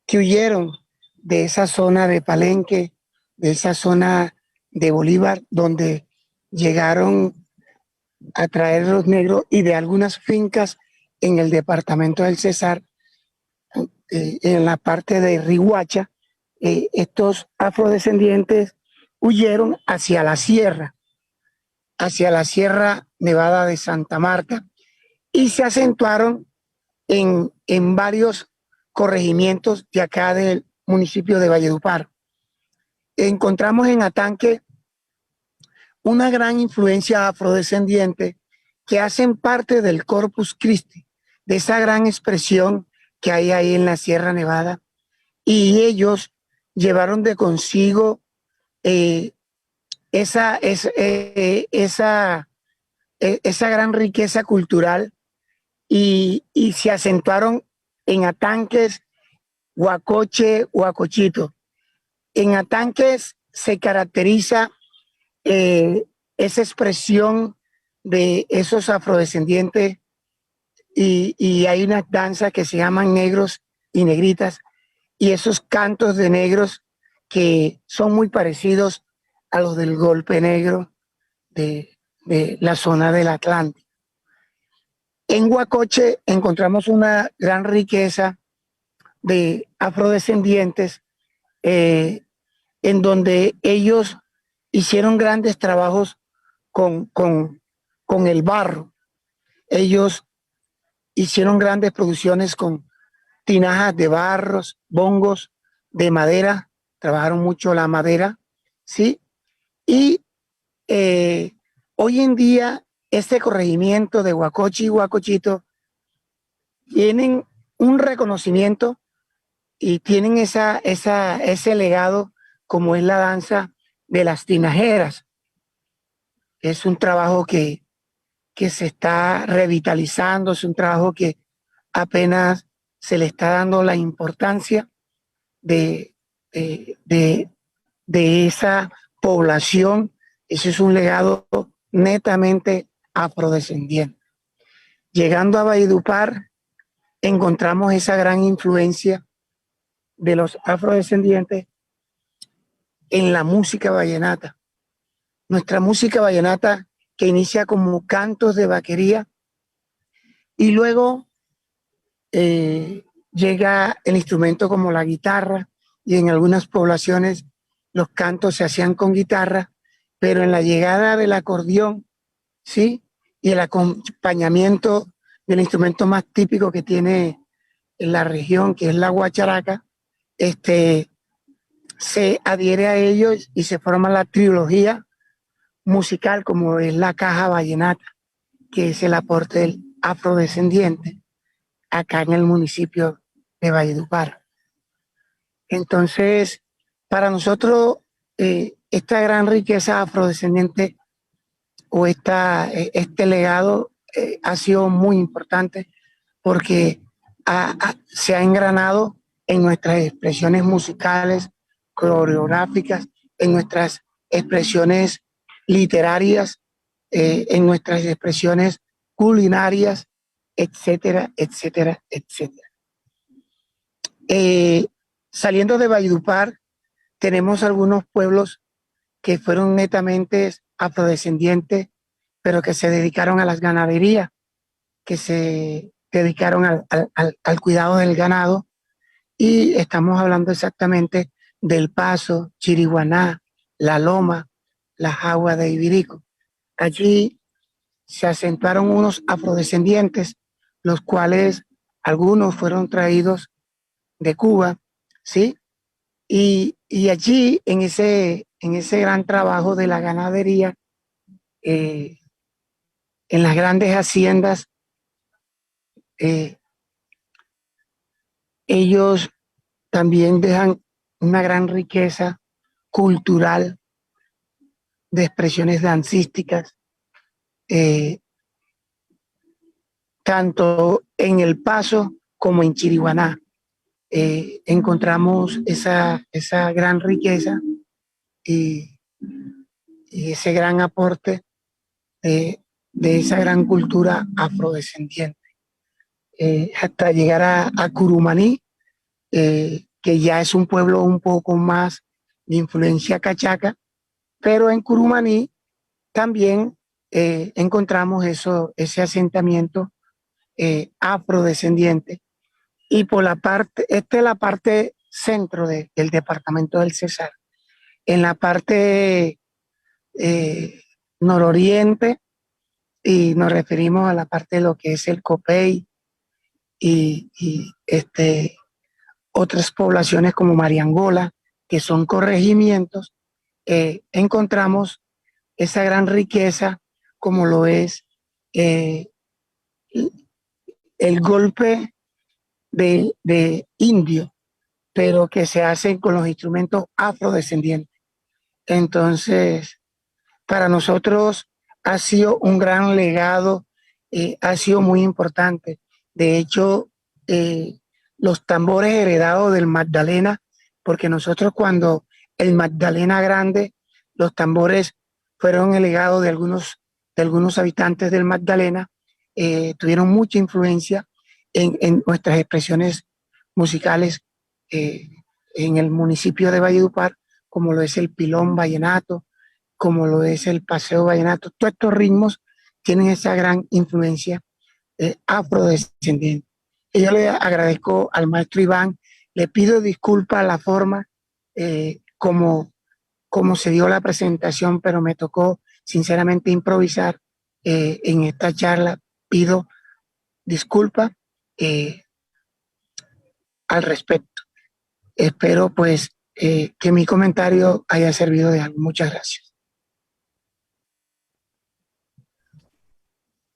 que huyeron de esa zona de Palenque, de esa zona de Bolívar, donde llegaron a traer los negros, y de algunas fincas en el departamento del Cesar, en la parte de Riguacha. Estos afrodescendientes huyeron hacia la Sierra Nevada de Santa Marta, y se acentuaron en varios corregimientos de acá del municipio de Valledupar. Encontramos en Atanque una gran influencia afrodescendiente que hacen parte del Corpus Christi, de esa gran expresión que hay ahí en la Sierra Nevada, y ellos llevaron de consigo esa gran riqueza cultural, y se acentuaron en Atanques, Huacoche, Huacochito. En Atanques se caracteriza esa expresión de esos afrodescendientes, y hay unas danzas que se llaman negros y negritas, y esos cantos de negros que son muy parecidos a los del golpe negro de la zona del Atlántico. En Huacoche encontramos una gran riqueza de afrodescendientes, en donde ellos hicieron grandes trabajos con el barro. Ellos hicieron grandes producciones con tinajas de barros, bongos de madera, trabajaron mucho la madera, ¿sí? Y hoy en día este corregimiento de Huacoche y Huacochito tienen un reconocimiento y tienen ese legado, como es la danza de las tinajeras. Es un trabajo que se está revitalizando, es un trabajo que apenas se le está dando la importancia de esa población. Ese es un legado netamente afrodescendiente. Llegando a Valledupar, encontramos esa gran influencia de los afrodescendientes en la música vallenata. Nuestra música vallenata, que inicia como cantos de vaquería, y luego llega el instrumento como la guitarra, y en algunas poblaciones los cantos se hacían con guitarra, pero en la llegada del acordeón, ¿sí?, y el acompañamiento del instrumento más típico que tiene en la región, que es la guacharaca, se adhiere a ellos y se forma la trilogía musical, como es la caja vallenata, que es el aporte del afrodescendiente acá en el municipio de Valledupar. Entonces, para nosotros, esta gran riqueza afrodescendiente o este legado ha sido muy importante, porque se ha engranado en nuestras expresiones musicales, coreográficas, en nuestras expresiones literarias, en nuestras expresiones culinarias, etcétera, etcétera, etcétera. Saliendo de Valledupar, tenemos algunos pueblos que fueron netamente afrodescendientes, pero que se dedicaron a las ganaderías, que se dedicaron al cuidado del ganado, y estamos hablando exactamente del Paso, Chiriguaná, La Loma, la Jagua de Ibirico. Allí se acentuaron unos afrodescendientes, los cuales algunos fueron traídos de Cuba, ¿sí? Y allí, en ese gran trabajo de la ganadería, en las grandes haciendas, ellos también dejan una gran riqueza cultural de expresiones dancísticas, tanto en El Paso como en Chiriguaná. Encontramos esa gran riqueza y, y ese gran aporte de esa gran cultura afrodescendiente, hasta llegar a Curumaní, que ya es un pueblo un poco más de influencia cachaca, pero en Curumaní también encontramos ese asentamiento afrodescendiente. Y por la parte, esta es la parte centro del departamento del Cesar. En la parte nororiente, y nos referimos a la parte de lo que es el Copey y otras poblaciones como Mariangola, que son corregimientos, encontramos esa gran riqueza como lo es el golpe de indio, pero que se hacen con los instrumentos afrodescendientes. Entonces, para nosotros ha sido un gran legado, ha sido muy importante. De hecho, los tambores heredados del Magdalena, porque nosotros cuando el Magdalena Grande, los tambores fueron el legado de algunos habitantes del Magdalena, tuvieron mucha influencia en nuestras expresiones musicales en el municipio de Valledupar, como lo es el pilón vallenato, como lo es el paseo vallenato. Todos estos ritmos tienen esa gran influencia afrodescendiente. Y yo le agradezco al maestro Iván, le pido disculpas a la forma como se dio la presentación, pero me tocó sinceramente improvisar en esta charla. Pido disculpas al respecto. Espero pues que mi comentario haya servido de algo. Muchas gracias.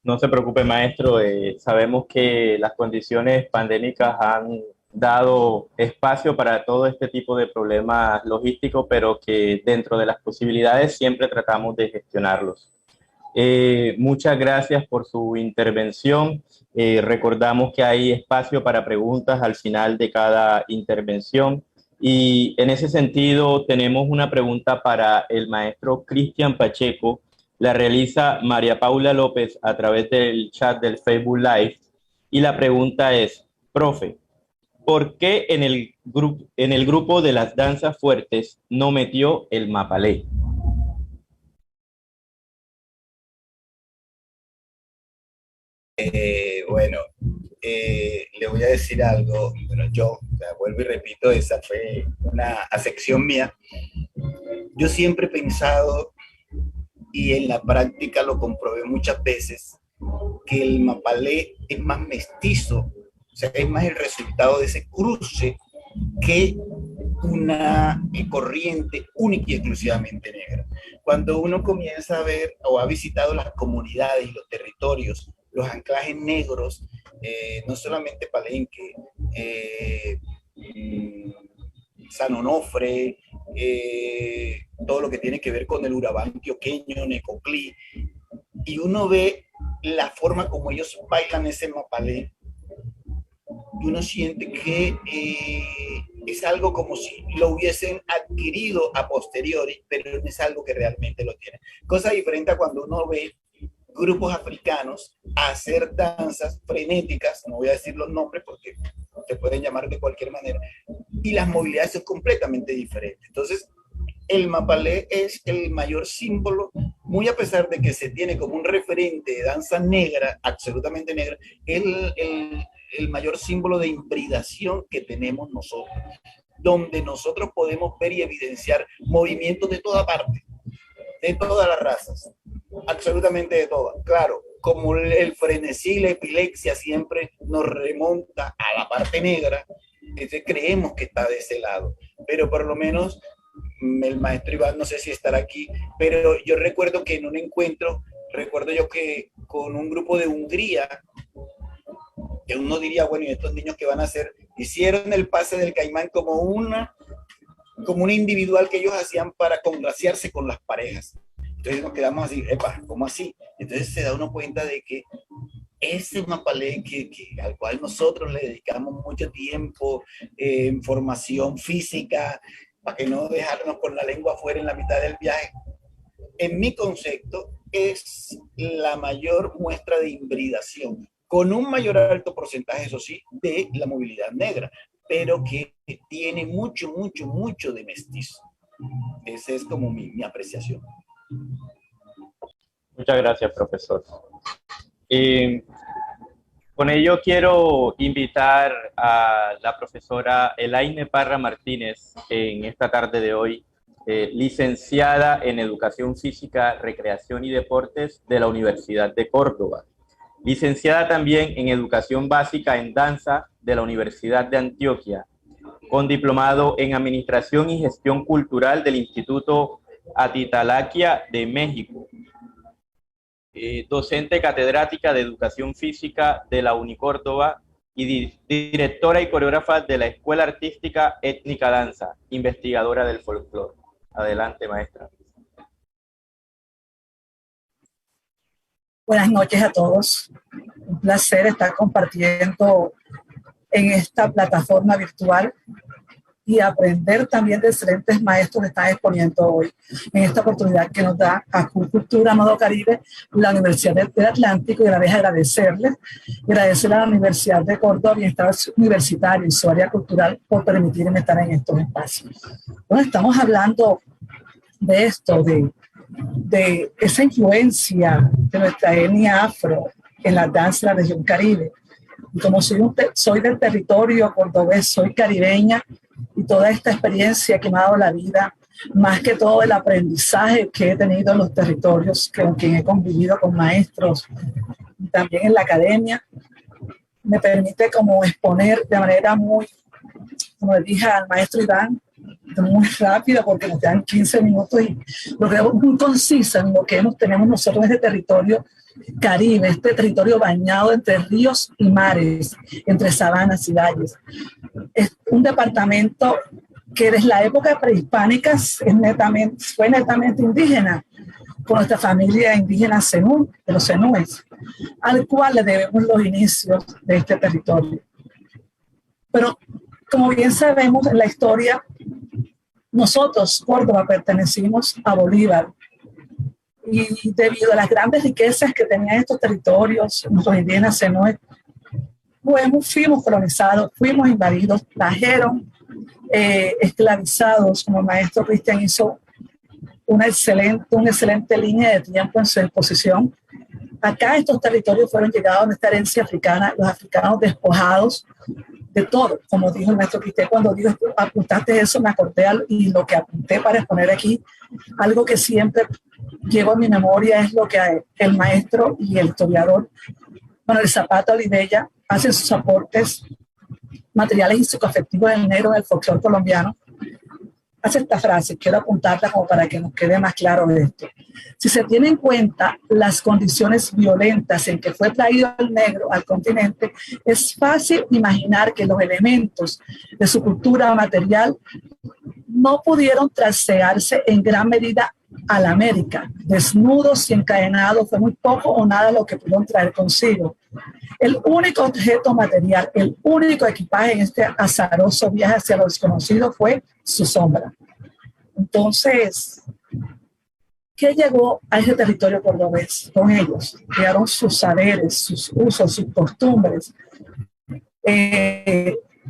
No se preocupe, maestro. Sabemos que las condiciones pandémicas han dado espacio para todo este tipo de problemas logísticos, pero que dentro de las posibilidades siempre tratamos de gestionarlos. Muchas gracias por su intervención. Recordamos que hay espacio para preguntas al final de cada intervención. Y en ese sentido tenemos una pregunta para el maestro Cristian Pacheco. La realiza María Paula López a través del chat del Facebook Live. Y la pregunta es, profe, ¿por qué en el grupo de las danzas fuertes no metió el mapalé? Bueno, le voy a decir algo. Bueno, yo vuelvo y repito, esa fue una acepción mía. Yo siempre he pensado, y en la práctica lo comprobé muchas veces, que el mapalé es más mestizo, o sea, es más el resultado de ese cruce que una corriente única y exclusivamente negra. Cuando uno comienza a ver o ha visitado las comunidades y los territorios, los anclajes negros, no solamente Palenque, San Onofre, todo lo que tiene que ver con el Urabá antioqueño, Necoclí, y uno ve la forma como ellos bailan ese mapalé, y uno siente que es algo como si lo hubiesen adquirido a posteriori, pero no es algo que realmente lo tienen. Cosa diferente a cuando uno ve grupos africanos hacer danzas frenéticas, no voy a decir los nombres porque se pueden llamar de cualquier manera, y las movilidades son completamente diferentes. Entonces, el mapalé es el mayor símbolo, muy a pesar de que se tiene como un referente de danza negra, absolutamente negra, el mayor símbolo de hibridación que tenemos nosotros, donde nosotros podemos ver y evidenciar movimientos de toda parte, de todas las razas, absolutamente de todas. Claro, como el frenesí, la epilepsia siempre nos remonta a la parte negra, entonces creemos que está de ese lado. Pero por lo menos el maestro Iván, no sé si estará aquí, pero yo recuerdo que en un encuentro, recuerdo yo que con un grupo de Hungría, que uno diría, bueno, ¿y estos niños qué van a hacer? Hicieron el pase del caimán como una individual que ellos hacían para congraciarse con las parejas. Entonces nos quedamos así, epa, ¿cómo así? Entonces se da uno cuenta de que ese Mapalé al cual nosotros le dedicamos mucho tiempo, formación física, para que no dejarnos con la lengua afuera en la mitad del viaje, en mi concepto es la mayor muestra de hibridación, con un mayor alto porcentaje, eso sí, de la movilidad negra, pero que tiene mucho de mestizo. Esa es como mi apreciación. Muchas gracias, profesor. Con ello quiero invitar a la profesora Elaine Parra Martínez en esta tarde de hoy, licenciada en Educación Física, Recreación y Deportes de la Universidad de Córdoba. Licenciada también en Educación Básica en Danza de la Universidad de Antioquia, con diplomado en Administración y Gestión Cultural del Instituto Atitalaquia de México. Docente catedrática de Educación Física de la Unicórdoba y directora y coreógrafa de la Escuela Artística Étnica Danza, investigadora del folclore. Adelante, maestra. Buenas noches a todos. Un placer estar compartiendo en esta plataforma virtual y aprender también de excelentes maestros que están exponiendo hoy en esta oportunidad que nos da Acucultura Modo Caribe, la Universidad del Atlántico, y a la vez agradecer a la Universidad de Córdoba, Bienestar Universitario y su área cultural por permitirme estar en estos espacios. Bueno, estamos hablando de esto, de esa influencia de nuestra etnia afro en la danza de la región Caribe. Y como soy del territorio cordobés, soy caribeña, y toda esta experiencia que me ha dado la vida, más que todo el aprendizaje que he tenido en los territorios, con quien he convivido con maestros, y también en la academia, me permite como exponer de manera muy, como le dije al maestro Iván, muy rápida porque nos quedan 15 minutos y lo que muy concisa en lo que tenemos nosotros en este territorio Caribe, este territorio bañado entre ríos y mares, entre sabanas y valles. Es un departamento que desde la época prehispánica fue netamente indígena, con nuestra familia indígena Zenú, de los zenúes, al cual le debemos los inicios de este territorio. Pero como bien sabemos en la historia, nosotros, Córdoba, pertenecimos a Bolívar, y debido a las grandes riquezas que tenían estos territorios, nuestros indígenas zenúes, fuimos colonizados, fuimos invadidos, trajeron esclavizados, como el maestro Cristian hizo una excelente línea de tiempo en su exposición. Acá estos territorios fueron llegados a nuestra herencia africana, los africanos despojados de todo, como dijo el maestro Cristian. Cuando digo, apuntaste eso, me acordé y lo que apunté para exponer aquí, algo que siempre llevo en mi memoria es lo que el maestro y el historiador Manuel Zapata Olivella hacen sus aportes materiales y psicoafectivos del negro en el folclore colombiano. Hace esta frase, quiero apuntarla como para que nos quede más claro de esto. Si se tienen en cuenta las condiciones violentas en que fue traído el negro al continente, es fácil imaginar que los elementos de su cultura material no pudieron trasearse en gran medida a la América. Desnudos y encadenados fue muy poco o nada lo que pudieron traer consigo. El único objeto material, el único equipaje en este azaroso viaje hacia lo desconocido fue su sombra. Entonces, ¿qué llegó a ese territorio cordobés con ellos? Llegaron sus saberes, sus usos, sus costumbres.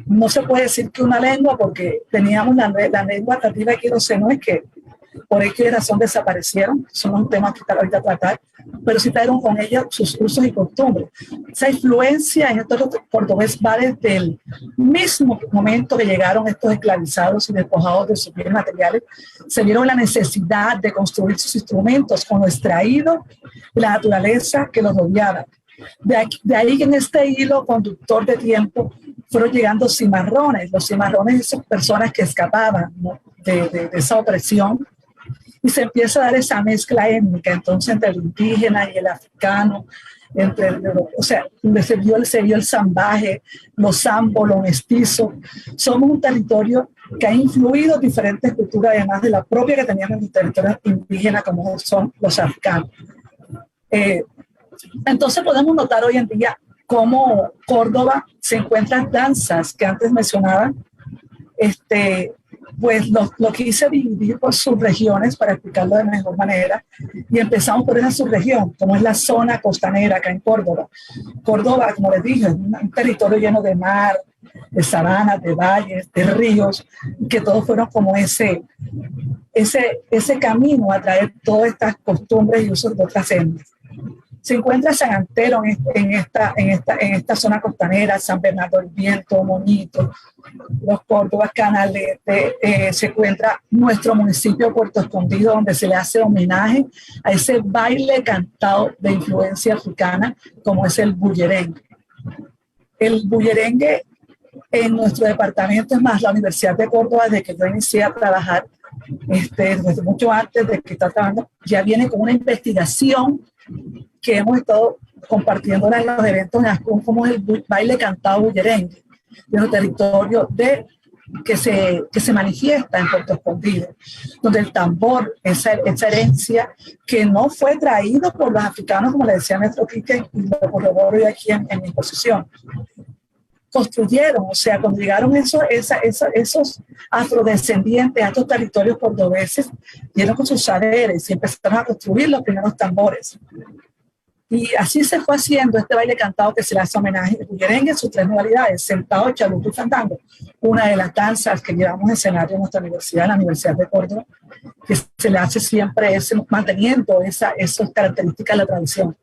No se puede decir que una lengua, porque teníamos la lengua nativa aquí, no sé, no es que por X razón desaparecieron, son los temas que están ahorita a tratar, pero sí trajeron con ellos sus usos y costumbres. Esa influencia en estos cordobés va desde el mismo momento que llegaron estos esclavizados y despojados de sus bienes materiales, se vieron la necesidad de construir sus instrumentos con lo extraído de la naturaleza que los rodeaba. De ahí que en este hilo conductor de tiempo fueron llegando cimarrones. Los cimarrones son personas que escapaban, ¿no?, de esa opresión, y se empieza a dar esa mezcla étnica entonces entre el indígena y el africano, o sea, donde se vio el zambaje, los zambos, los mestizos. Somos un territorio que ha influido en diferentes culturas, además de la propia que teníamos en el territorio indígena, como son los africanos. Entonces podemos notar hoy en día cómo Córdoba se encuentran danzas que antes mencionaba. Pues lo quise dividir por subregiones para explicarlo de mejor manera, y empezamos por esa subregión, como es la zona costanera acá en Córdoba. Córdoba, como les dije, es un territorio lleno de mar, de sabanas, de valles, de ríos, que todos fueron como ese camino a traer todas estas costumbres y usos de otras etnias. Se encuentra San Antero en esta zona costanera, San Bernardo del Viento, Monito, los Córdobas, Canalete. Se encuentra nuestro municipio Puerto Escondido, donde se le hace homenaje a ese baile cantado de influencia africana, como es el bullerengue. El bullerengue en nuestro departamento, es más, la Universidad de Córdoba, desde que yo inicié a trabajar, desde mucho antes de que está trabajando, ya viene con una investigación que hemos estado compartiendo en los eventos en Ascún, como es el baile cantado bullerengue, de un territorio que se manifiesta en Puerto Escondido, donde el tambor, esa herencia que no fue traído por los africanos, como le decía nuestro Quique, y lo corroboro yo aquí en mi exposición, construyeron, o sea, cuando llegaron esos afrodescendientes a estos territorios cordobeses, dieron con sus saberes y empezaron a construir los primeros tambores. Y así se fue haciendo este baile cantado que se le hace homenaje al bullerengue en sus tres modalidades: sentado, chalupa y fandango. Una de las danzas que llevamos en escenario en nuestra universidad, en la Universidad de Córdoba, que se le hace siempre manteniendo esas características de la tradición.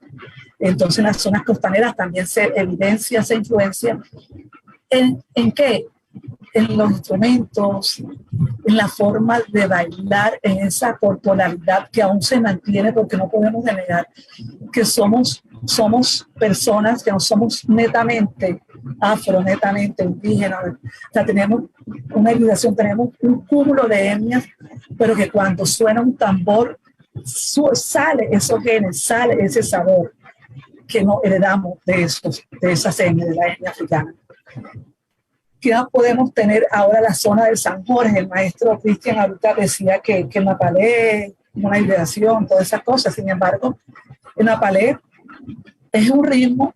Entonces en las zonas costaneras también se evidencia esa influencia. ¿En qué? En los instrumentos, en la forma de bailar, en esa corporalidad que aún se mantiene, porque no podemos negar que somos personas que no somos netamente afro, netamente indígenas. O sea, tenemos una hibridación, tenemos un cúmulo de etnias, pero que cuando suena un tambor, sale esos genes, sale ese sabor que no heredamos de esas etnias, de la etnia africana. ¿Qué podemos tener ahora la zona del San Jorge? El maestro Cristian ahorita decía que el Napalé, una hibridación, todas esas cosas. Sin embargo, el Napalé es un ritmo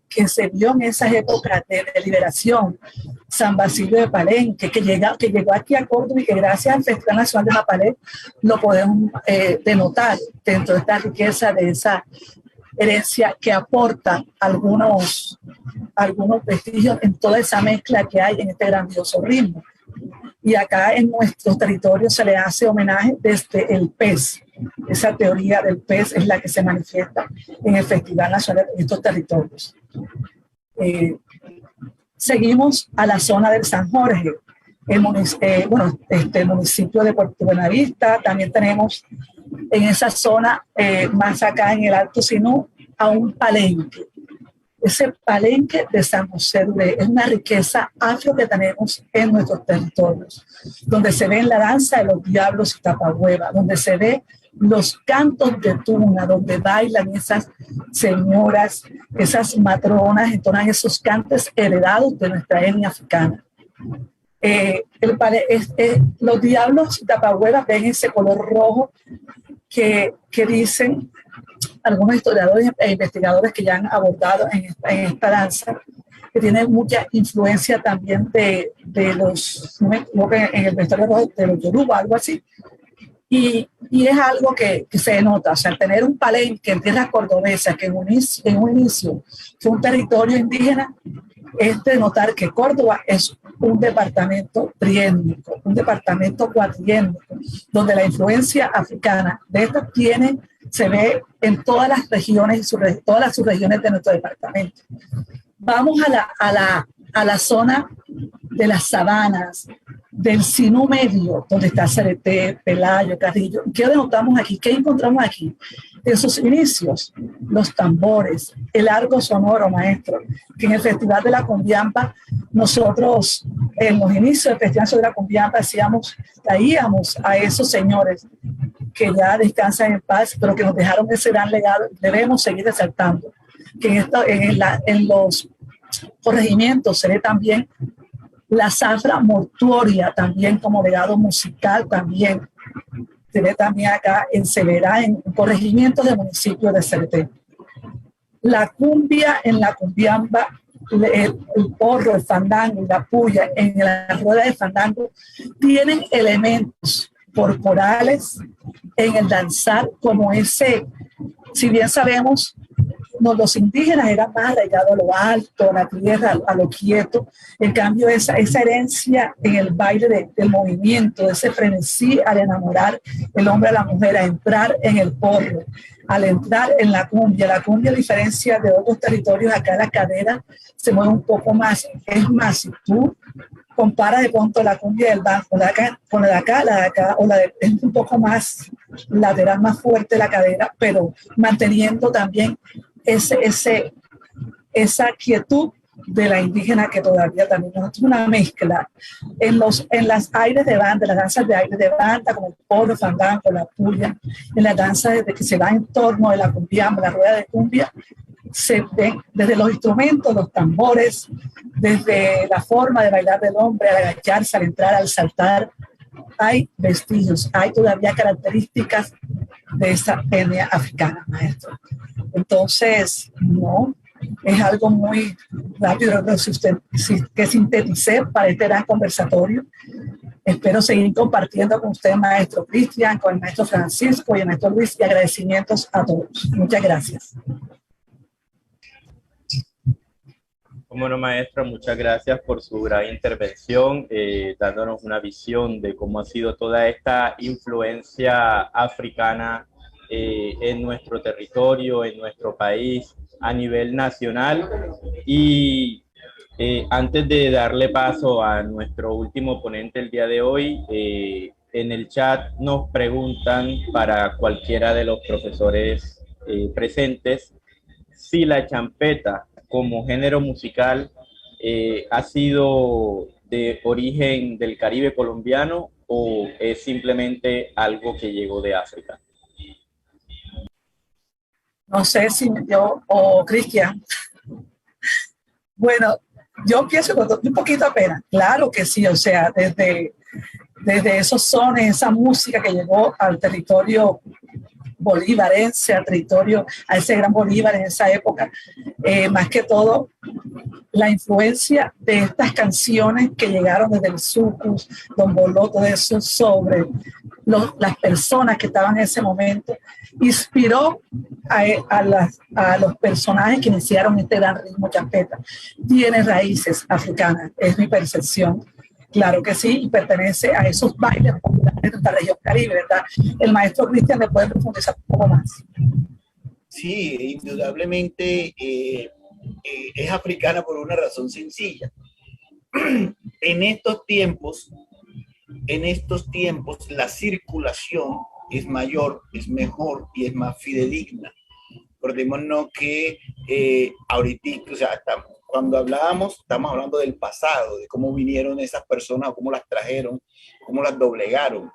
que se vio en esas épocas de liberación. San Basilio de Palenque, que llegó aquí a Córdoba, y que gracias al Festival Nacional de Napalé lo podemos denotar dentro de esta riqueza, de esa herencia que aporta algunos vestigios en toda esa mezcla que hay en este grandioso ritmo. Y acá en nuestros territorios se le hace homenaje desde el pez. Esa teoría del pez es la que se manifiesta en el Festival Nacional de estos territorios. Seguimos a la zona del San Jorge, el municipio de Puerto Buenavista. También tenemos en esa zona, más acá en el Alto Sinú, a un palenque. Ese palenque de San José Duré es una riqueza afro que tenemos en nuestros territorios, donde se ve la danza de los diablos y tapahueva, donde se ve los cantos de tuna, donde bailan esas señoras, esas matronas, entonan esos cantos heredados de nuestra etnia africana. Los diablos y tapahuevas ven ese color rojo que dicen algunos historiadores e investigadores que ya han abordado en esta danza, que tiene mucha influencia también de los, no me equivoco, en el vestuario de los Yoruba, algo así. Y es algo que se denota, o sea, tener un palenque en tierras cordobesas, que en un inicio fue un territorio indígena, es de notar que Córdoba es un departamento triétnico, un departamento cuatriétnico, donde la influencia africana de esto se ve en todas las regiones, todas las subregiones de nuestro departamento. Vamos a la zona de las sabanas, del Sinú Medio, donde está Cereté, Pelayo, Carrillo. ¿Qué denotamos aquí? ¿Qué encontramos aquí? En sus inicios, los tambores, el arco sonoro, maestro, que en el Festival de la Cumbiamba, nosotros en los inicios del Festival de la Cumbiamba traíamos a esos señores que ya descansan en paz, pero que nos dejaron ese gran legado. Debemos seguir resaltando que en los corregimientos se ve también la zafra mortuoria, también como legado musical, también se ve también acá en Ceberá, en corregimientos del municipio de Cereté. La cumbia en la cumbiamba, el porro, el fandango y la puya en la rueda de fandango tienen elementos corporales en el danzar como ese, si bien sabemos, los indígenas eran más arraigados a lo alto, a la tierra, a lo quieto. En cambio, esa herencia en el baile del movimiento, de ese frenesí al enamorar el hombre a la mujer, a entrar en el porro, al entrar en la cumbia, a diferencia de otros territorios, acá la cadera se mueve un poco más. Es más, si tú comparas de pronto la cumbia del banco con la de acá, es un poco más lateral, más fuerte la cadera, pero manteniendo también esa quietud de la indígena que todavía también es una mezcla en las aires de banda, las danzas de aire de banda, como el porro, fandango, la puya, en las danzas desde que se va en torno de la cumbiamba, la rueda de cumbia, se ven desde los instrumentos, los tambores, desde la forma de bailar del hombre, al agacharse, al entrar, al saltar. Hay vestigios, hay todavía características de esa etnia africana, maestro. Entonces, no, es algo muy rápido que sinteticé para este gran conversatorio. Espero seguir compartiendo con usted, maestro Cristian, con el maestro Francisco y el maestro Luis, y agradecimientos a todos. Muchas gracias. Bueno, maestra, muchas gracias por su gran intervención, dándonos una visión de cómo ha sido toda esta influencia africana en nuestro territorio, en nuestro país, a nivel nacional. Y antes de darle paso a nuestro último ponente el día de hoy, en el chat nos preguntan para cualquiera de los profesores presentes si la champeta como género musical ha sido de origen del Caribe colombiano o es simplemente algo que llegó de África. No sé si yo o Cristian. Bueno, yo pienso un poquito apenas. Claro que sí, o sea, desde esos sones, esa música que llegó al territorio bolivarense, al territorio, a ese gran Bolívar en esa época, más que todo la influencia de estas canciones que llegaron desde el Sucus, Don Boló, todo eso sobre las personas que estaban en ese momento, inspiró a los personajes que iniciaron este gran ritmo champeta. Tiene raíces africanas, es mi percepción. Claro que sí, y pertenece a esos bailes populares de esta región Caribe, ¿verdad? El maestro Cristian le puede profundizar un poco más. Sí, indudablemente es africana por una razón sencilla. En estos tiempos, la circulación es mayor, es mejor y es más fidedigna. Recordémonos que ahorita, o sea, cuando estamos hablando del pasado, de cómo vinieron esas personas, cómo las trajeron, cómo las doblegaron.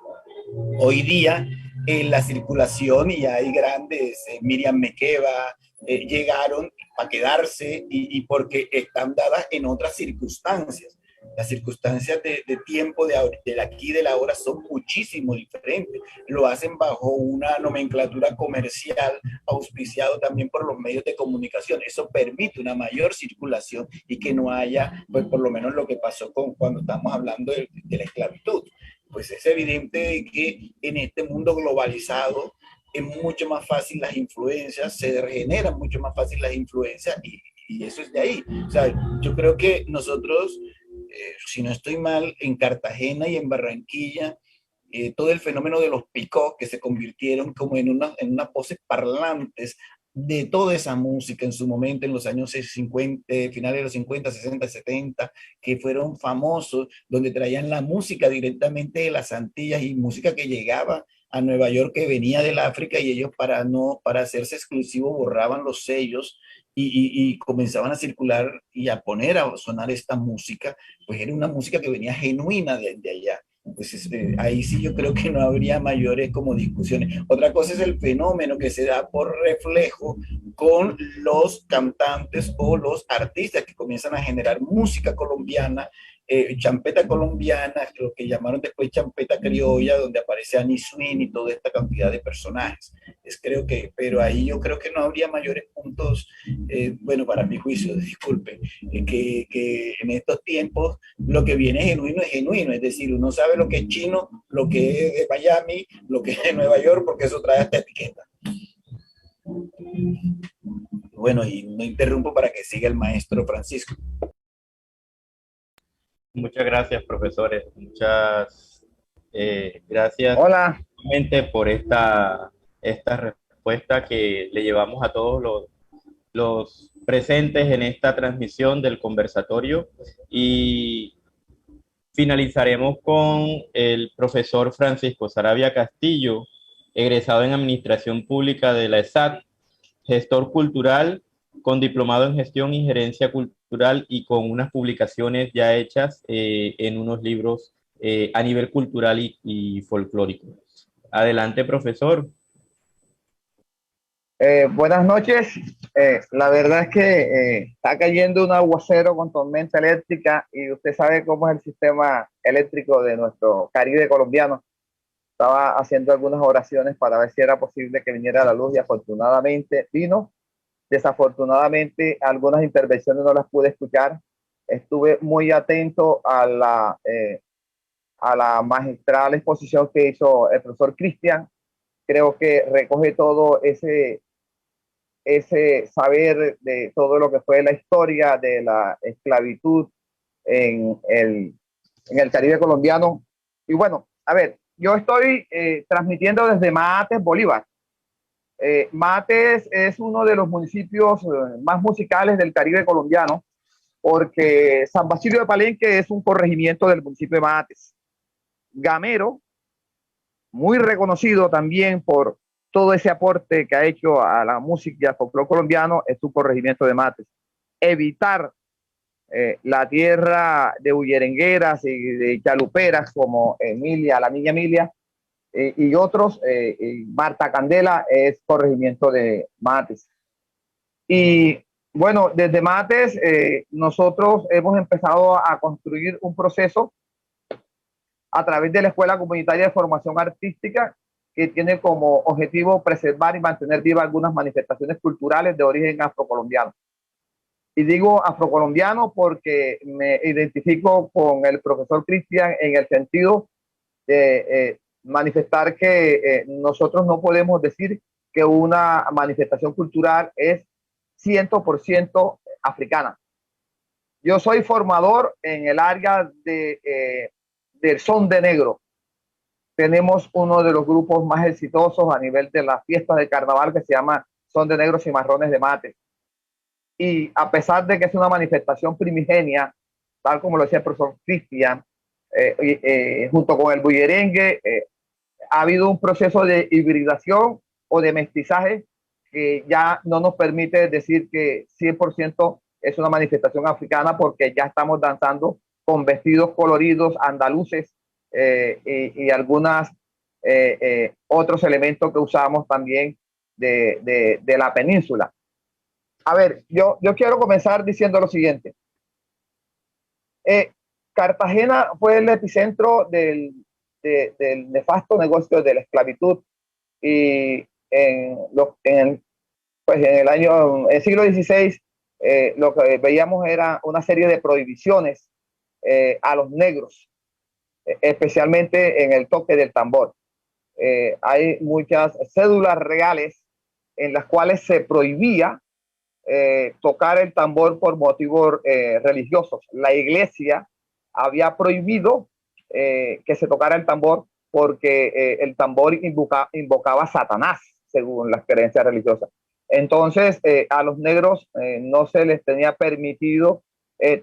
Hoy día, en la circulación, y hay grandes, Miriam Makeba, llegaron a quedarse y porque están dadas en otras circunstancias. Las circunstancias de tiempo del aquí y del ahora son muchísimo diferentes. Lo hacen bajo una nomenclatura comercial, auspiciado también por los medios de comunicación. Eso permite una mayor circulación y que no haya, pues por lo menos lo que pasó cuando estamos hablando de la esclavitud. Pues es evidente que en este mundo globalizado es mucho más fácil las influencias, se regeneran mucho más fácil las influencias y y eso es de ahí. O sea, yo creo que nosotros, si no estoy mal, en Cartagena y en Barranquilla, todo el fenómeno de los picos que se convirtieron como en unas voces parlantes de toda esa música en su momento, en los años 50, finales de los 50, 60, 70, que fueron famosos, donde traían la música directamente de las Antillas y música que llegaba a Nueva York, que venía del África, y ellos para hacerse exclusivo borraban los sellos y comenzaban a circular y a poner a sonar esta música, pues era una música que venía genuina de allá. Pues ahí sí yo creo que no habría mayores como discusiones. Otra cosa es el fenómeno que se da por reflejo con los cantantes o los artistas que comienzan a generar música colombiana, champeta colombiana, lo que llamaron después champeta criolla, donde aparece Annie Swing y toda esta cantidad de personajes. Creo que, pero ahí yo creo que no habría mayores puntos, bueno, para mi juicio, disculpen, que en estos tiempos lo que viene es genuino, es decir, uno sabe lo que es chino, lo que es de Miami, lo que es de Nueva York, porque eso trae esta etiqueta. Bueno, y no interrumpo para que siga el maestro Francisco. Muchas gracias, profesores. Muchas gracias. Hola. Por esta respuesta que le llevamos a todos los presentes en esta transmisión del conversatorio, y finalizaremos con el profesor Francisco Saravia Castillo, egresado en Administración Pública de la ESAT, gestor cultural con diplomado en Gestión y Gerencia Cultural y con unas publicaciones ya hechas en unos libros a nivel cultural y folclórico. Adelante, profesor. Buenas noches. La verdad es que está cayendo un aguacero con tormenta eléctrica y usted sabe cómo es el sistema eléctrico de nuestro Caribe colombiano. Estaba haciendo algunas oraciones para ver si era posible que viniera la luz y afortunadamente vino. Desafortunadamente algunas intervenciones no las pude escuchar. Estuve muy atento a la magistral exposición que hizo el profesor Cristian. Creo que recoge todo ese saber de todo lo que fue la historia de la esclavitud en el Caribe colombiano. Y bueno, a ver, yo estoy transmitiendo desde Mates, Bolívar. Mates es uno de los municipios más musicales del Caribe colombiano, porque San Basilio de Palenque es un corregimiento del municipio de Mates. Gamero, muy reconocido también por todo ese aporte que ha hecho a la música y al folclore colombiano, es un corregimiento de Mates. Evitar la tierra de bullerengueras y de chaluperas como Emilia, la niña Emilia, y otros, Marta Candela es corregimiento de Mates. Y bueno, desde Mates nosotros hemos empezado a construir un proceso a través de la Escuela Comunitaria de Formación Artística, que tiene como objetivo preservar y mantener vivas algunas manifestaciones culturales de origen afrocolombiano. Y digo afrocolombiano porque me identifico con el profesor Cristian en el sentido de manifestar que nosotros no podemos decir que una manifestación cultural es 100% africana. Yo soy formador en el área del son de negro. Tenemos uno de los grupos más exitosos a nivel de las fiestas de carnaval que se llama Son de Negros y Marrones de Mate. Y a pesar de que es una manifestación primigenia, tal como lo decía el profesor Cristian, junto con el bullerengue, ha habido un proceso de hibridación o de mestizaje que ya no nos permite decir que 100% es una manifestación africana, porque ya estamos danzando con vestidos coloridos andaluces y algunos otros elementos que usamos también de la península. A ver, yo quiero comenzar diciendo lo siguiente. Cartagena fue el epicentro del nefasto negocio de la esclavitud, y en el siglo XVI lo que veíamos era una serie de prohibiciones a los negros, especialmente en el toque del tambor. Hay muchas cédulas reales en las cuales se prohibía tocar el tambor por motivos religiosos. La iglesia había prohibido que se tocara el tambor porque el tambor invocaba a Satanás, según las creencias religiosas. Entonces, a los negros no se les tenía permitido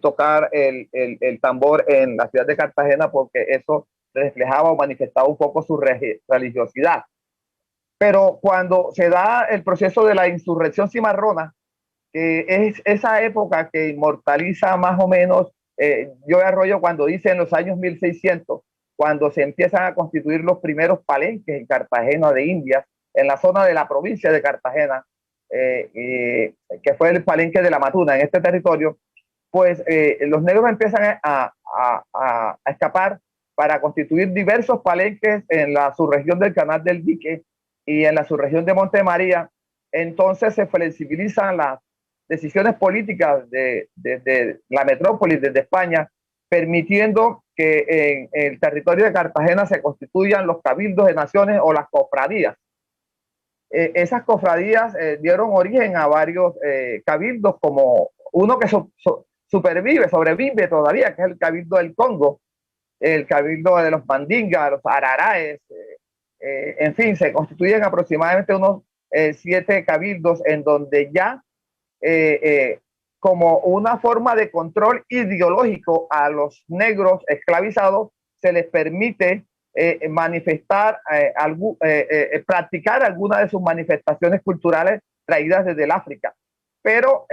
tocar el tambor en la ciudad de Cartagena porque eso reflejaba o manifestaba un poco su religiosidad. Pero cuando se da el proceso de la insurrección cimarrona, que es esa época que inmortaliza más o menos, yo Arroyo cuando dice en los años 1600, cuando se empiezan a constituir los primeros palenques en Cartagena de Indias, en la zona de la provincia de Cartagena, que fue el palenque de la Matuna en este territorio, pues los negros empiezan a escapar para constituir diversos palenques en la subregión del Canal del Dique y en la subregión de Monte María. Entonces se flexibilizan las decisiones políticas de la metrópoli, desde España, permitiendo que en el territorio de Cartagena se constituyan los cabildos de naciones o las cofradías. Esas cofradías dieron origen a varios cabildos, como uno que sobrevive todavía, que es el Cabildo del Congo, el Cabildo de los Mandingas, los Araraes, en fin, se constituyen aproximadamente unos 7 cabildos en donde ya como una forma de control ideológico a los negros esclavizados se les permite manifestar, practicar algunas de sus manifestaciones culturales traídas desde el África, pero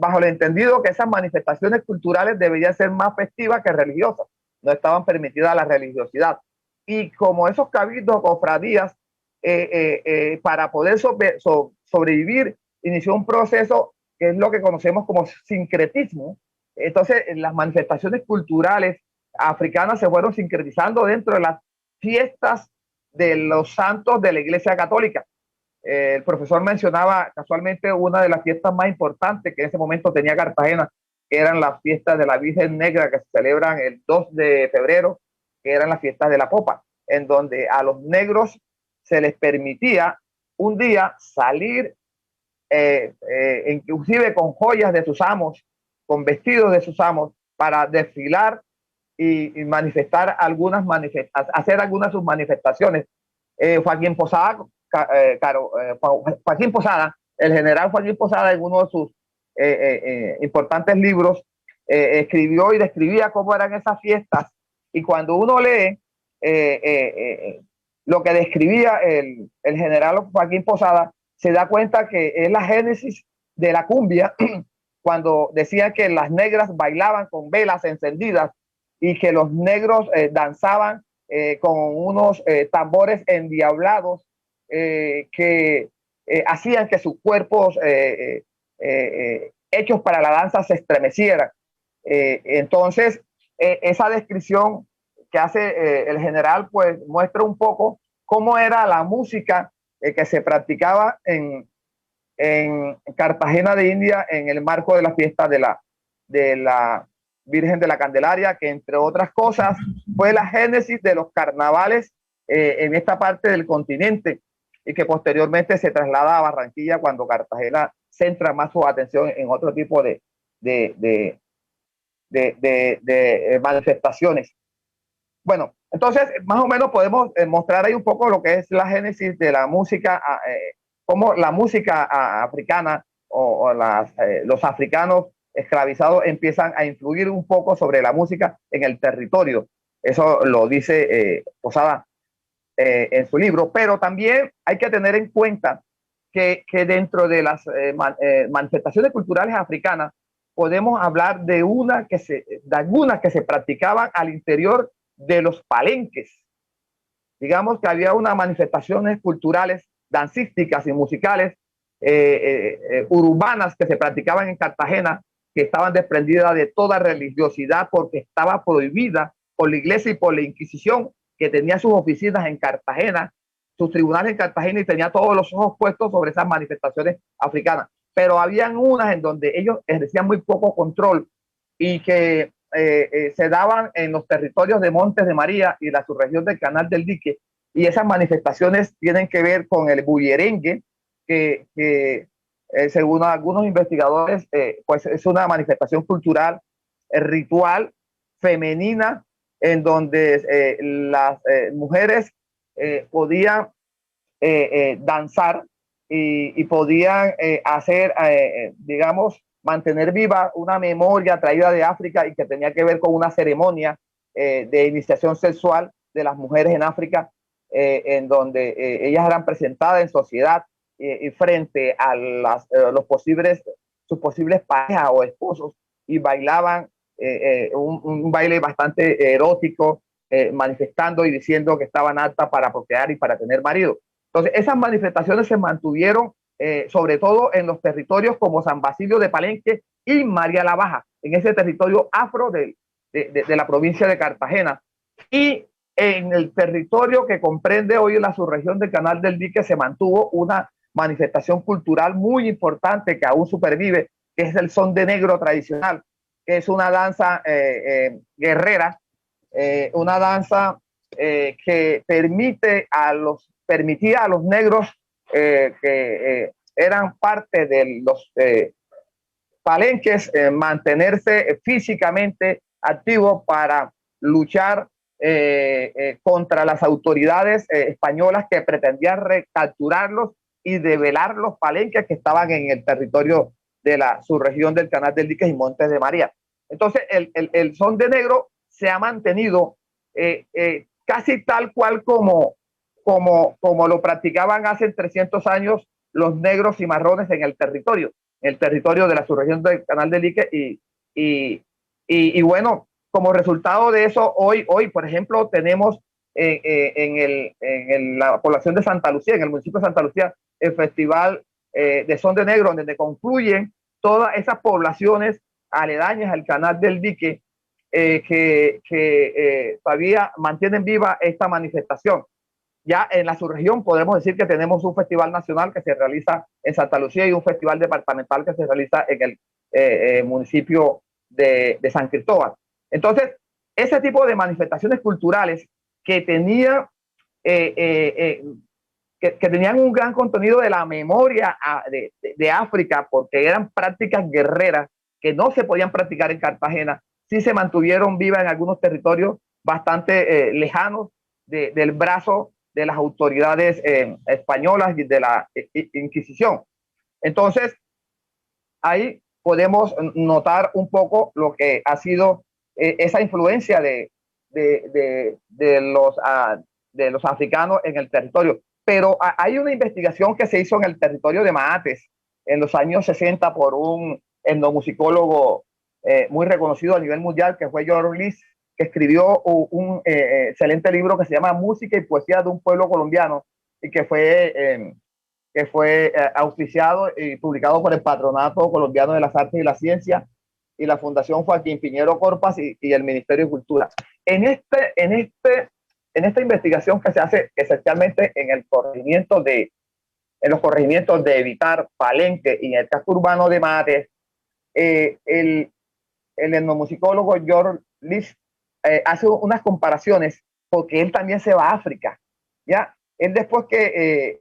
bajo el entendido que esas manifestaciones culturales deberían ser más festivas que religiosas, no estaban permitidas la religiosidad. Y como esos cabildos o cofradías, para poder sobrevivir, inició un proceso que es lo que conocemos como sincretismo. Entonces, las manifestaciones culturales africanas se fueron sincretizando dentro de las fiestas de los santos de la Iglesia Católica. El profesor mencionaba casualmente una de las fiestas más importantes que en ese momento tenía Cartagena, que eran las fiestas de la Virgen Negra, que se celebran el 2 de febrero, que eran las fiestas de la Popa, en donde a los negros se les permitía un día salir, inclusive con joyas de sus amos, con vestidos de sus amos, para desfilar y manifestar hacer algunas de sus manifestaciones. Joaquín Posada, el general Joaquín Posada, en uno de sus importantes libros, escribió y describía cómo eran esas fiestas. Y cuando uno lee lo que describía el general Joaquín Posada, se da cuenta que es la génesis de la cumbia, cuando decían que las negras bailaban con velas encendidas y que los negros danzaban con unos tambores endiablados que hacían que sus cuerpos hechos para la danza se estremecieran. Entonces, esa descripción que hace el general, pues muestra un poco cómo era la música que se practicaba en Cartagena de India en el marco de la fiesta de la Virgen de la Candelaria, que entre otras cosas fue la génesis de los carnavales en esta parte del continente y que posteriormente se traslada a Barranquilla cuando Cartagena centra más su atención en otro tipo de manifestaciones. Bueno, entonces más o menos podemos mostrar ahí un poco lo que es la génesis de la música, cómo la música africana o los africanos esclavizados empiezan a influir un poco sobre la música en el territorio. Eso lo dice Posada en su libro, pero también hay que tener en cuenta que dentro de las manifestaciones culturales africanas podemos hablar de algunas que se practicaban al interior de los palenques. Digamos que había unas manifestaciones culturales, dancísticas y musicales urbanas que se practicaban en Cartagena, que estaban desprendidas de toda religiosidad porque estaba prohibida por la Iglesia y por la Inquisición, que tenía sus oficinas en Cartagena, sus tribunales en Cartagena, y tenía todos los ojos puestos sobre esas manifestaciones africanas. Pero habían unas en donde ellos ejercían muy poco control y que se daban en los territorios de Montes de María y la subregión del Canal del Dique, y esas manifestaciones tienen que ver con el bullerengue, que según algunos investigadores, pues es una manifestación cultural, ritual, femenina, en donde las mujeres podían danzar y podían hacer, digamos, mantener viva una memoria traída de África y que tenía que ver con una ceremonia de iniciación sexual de las mujeres en África, en donde ellas eran presentadas en sociedad y frente a sus posibles parejas o esposos, y bailaban un baile bastante erótico, manifestando y diciendo que estaban aptas para procrear y para tener marido. Entonces, esas manifestaciones se mantuvieron sobre todo en los territorios como San Basilio de Palenque y María la Baja, en ese territorio afro de la provincia de Cartagena. Y en el territorio que comprende hoy la subregión del Canal del Dique se mantuvo una manifestación cultural muy importante que aún supervive, que es el son de negro tradicional, que es una danza guerrera, una danza que permitía a los negros que eran parte de los palenques mantenerse físicamente activos para luchar contra las autoridades españolas que pretendían recapturarlos y develar los palenques que estaban en el territorio de la subregión del Canal del Dique y Montes de María. Entonces, el son de negro se ha mantenido casi tal cual como lo practicaban hace 300 años los negros y marrones en el territorio de la subregión del Canal del Dique. Y bueno, como resultado de eso, hoy por ejemplo, tenemos en la población de Santa Lucía, en el municipio de Santa Lucía, el Festival de Son de Negro, donde confluyen todas esas poblaciones aledañas al Canal del Dique que todavía mantienen viva esta manifestación. Ya en la subregión podemos decir que tenemos un festival nacional que se realiza en Santa Lucía y un festival departamental que se realiza en el municipio de San Cristóbal. Entonces, ese tipo de manifestaciones culturales que tenían un gran contenido de la memoria de África, porque eran prácticas guerreras que no se podían practicar en Cartagena, sí se mantuvieron vivas en algunos territorios bastante lejanos del brazo de las autoridades españolas y de la Inquisición. Entonces, ahí podemos notar un poco lo que ha sido esa influencia de los africanos en el territorio. Pero hay una investigación que se hizo en el territorio de Maates en los años 60 por un etnomusicólogo muy reconocido a nivel mundial, que fue George Liss, que escribió un excelente libro que se llama Música y Poesía de un Pueblo Colombiano, y que fue auspiciado y publicado por el Patronato Colombiano de las Artes y la Ciencia y la Fundación Joaquín Piñero Corpas y el Ministerio de Cultura. En esta investigación que se hace esencialmente en los corregimientos de Evitar, Palenque y en el casco urbano de Maates, el etnomusicólogo George Liss hace unas comparaciones, porque él también se va a África, ¿ya? Él después que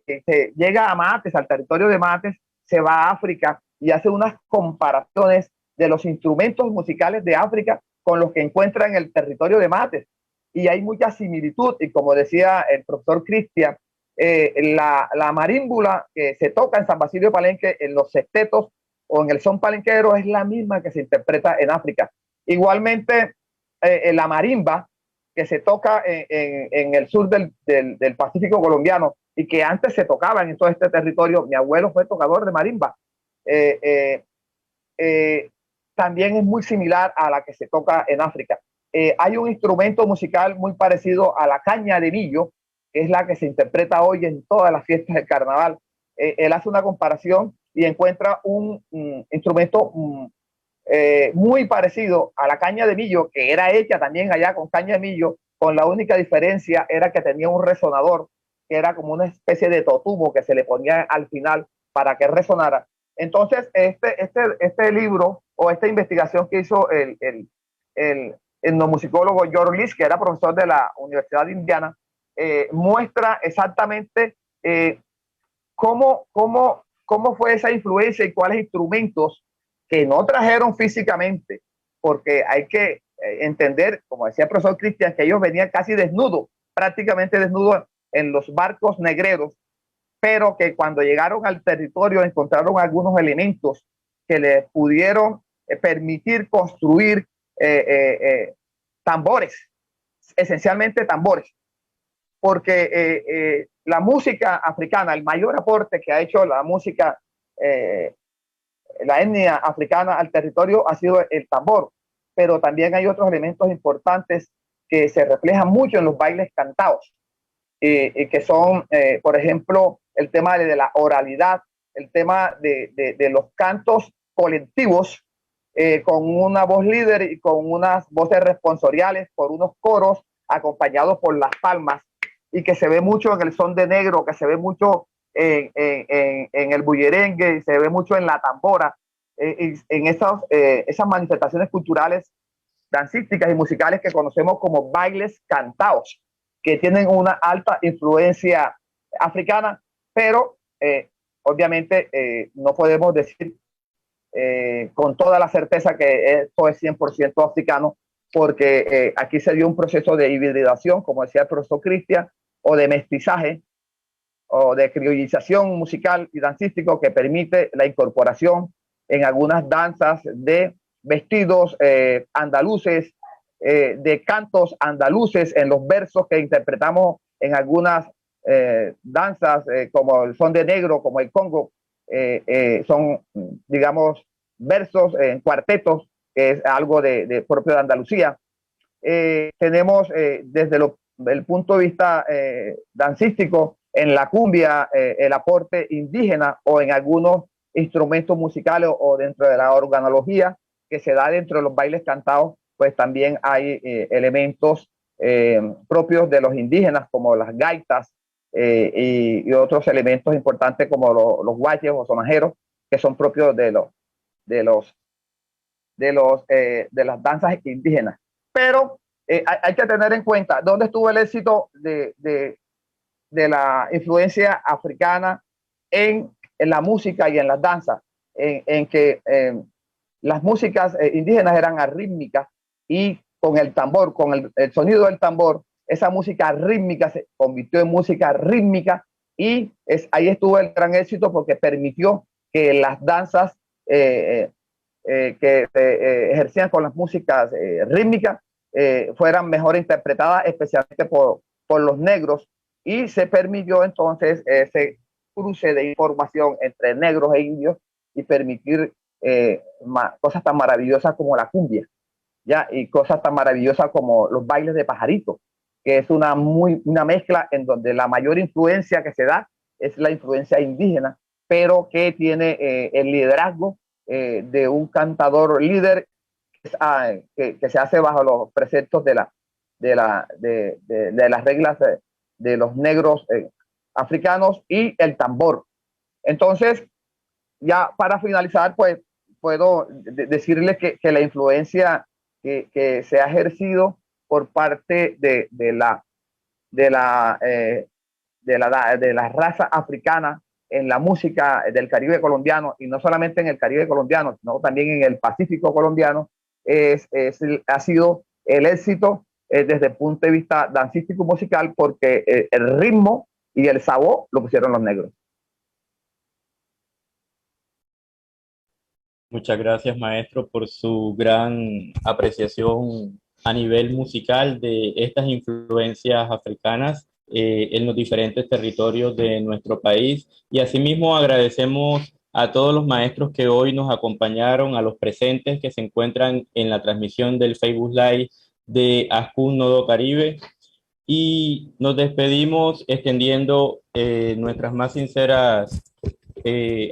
llega a Maates, al territorio de Maates, se va a África y hace unas comparaciones de los instrumentos musicales de África con los que encuentra en el territorio de Maates. Y hay mucha similitud, y como decía el profesor Cristian, la marímbula que se toca en San Basilio de Palenque, en los sextetos o en el son palenquero, es la misma que se interpreta en África. Igualmente, la marimba que se toca en el sur del Pacífico colombiano y que antes se tocaba en todo este territorio, mi abuelo fue tocador de marimba, también es muy similar a la que se toca en África. Hay un instrumento musical muy parecido a la caña de millo, que es la que se interpreta hoy en todas las fiestas del carnaval. Él hace una comparación y encuentra un instrumento muy parecido a la caña de millo, que era hecha también allá con caña de millo, con la única diferencia era que tenía un resonador, que era como una especie de totumo que se le ponía al final para que resonara. Entonces, este libro o esta investigación que hizo el etnomusicólogo George Liss, que era profesor de la Universidad de Indiana, muestra exactamente cómo cómo fue esa influencia y cuáles instrumentos que no trajeron físicamente, porque hay que entender, como decía el profesor Cristian, que ellos venían casi desnudos, prácticamente desnudos en los barcos negreros, pero que cuando llegaron al territorio encontraron algunos elementos que les pudieron permitir construir tambores, esencialmente tambores, porque la música africana, el mayor aporte que ha hecho la música, la etnia africana al territorio ha sido el tambor, pero también hay otros elementos importantes que se reflejan mucho en los bailes cantados, que son, por ejemplo, el tema de la oralidad, el tema de los cantos colectivos, con una voz líder y con unas voces responsoriales, por unos coros acompañados por las palmas, y que se ve mucho en el son de negro, que se ve mucho en el bullerengue, se ve mucho en la tambora, en esas manifestaciones culturales, dancísticas y musicales que conocemos como bailes cantados, que tienen una alta influencia africana, pero obviamente no podemos decir con toda la certeza que esto es 100% africano, porque aquí se dio un proceso de hibridación, como decía el profesor Cristian, o de mestizaje, o de criollización musical y dancístico, que permite la incorporación en algunas danzas de vestidos andaluces, de cantos andaluces en los versos que interpretamos en algunas danzas, como el son de negro, como el Congo, son, digamos, versos en cuartetos, que es algo propio de Andalucía. Tenemos desde el punto de vista dancístico, en la cumbia, el aporte indígena, o en algunos instrumentos musicales o dentro de la organología que se da dentro de los bailes cantados, pues también hay elementos propios de los indígenas, como las gaitas, y otros elementos importantes como los guayes o sonajeros, que son propios de las danzas indígenas. Pero hay que tener en cuenta dónde estuvo el éxito de la influencia africana en la música y en las danzas, en que las músicas indígenas eran arrítmicas, y con el tambor, con el sonido del tambor, esa música rítmica se convirtió en música rítmica, y ahí estuvo el gran éxito, porque permitió que las danzas que ejercían con las músicas rítmicas fueran mejor interpretadas, especialmente por los negros, y se permitió entonces ese cruce de información entre negros e indios, y permitir cosas tan maravillosas como la cumbia, ¿ya? Y cosas tan maravillosas como los bailes de pajarito, que es una mezcla en donde la mayor influencia que se da es la influencia indígena, pero que tiene el liderazgo de un cantador líder que se hace bajo los preceptos de las reglas de los negros africanos, y el tambor. Entonces, ya para finalizar, pues puedo decirles que la influencia que se ha ejercido por parte de la raza africana en la música del Caribe colombiano, y no solamente en el Caribe colombiano, sino también en el Pacífico colombiano, ha sido el éxito desde el punto de vista dancístico musical, porque el ritmo y el sabor lo pusieron los negros. Muchas gracias, maestro, por su gran apreciación a nivel musical de estas influencias africanas en los diferentes territorios de nuestro país. Y asimismo agradecemos a todos los maestros que hoy nos acompañaron, a los presentes que se encuentran en la transmisión del Facebook Live de ASCUN Nodo Caribe. Y nos despedimos extendiendo nuestras más sinceras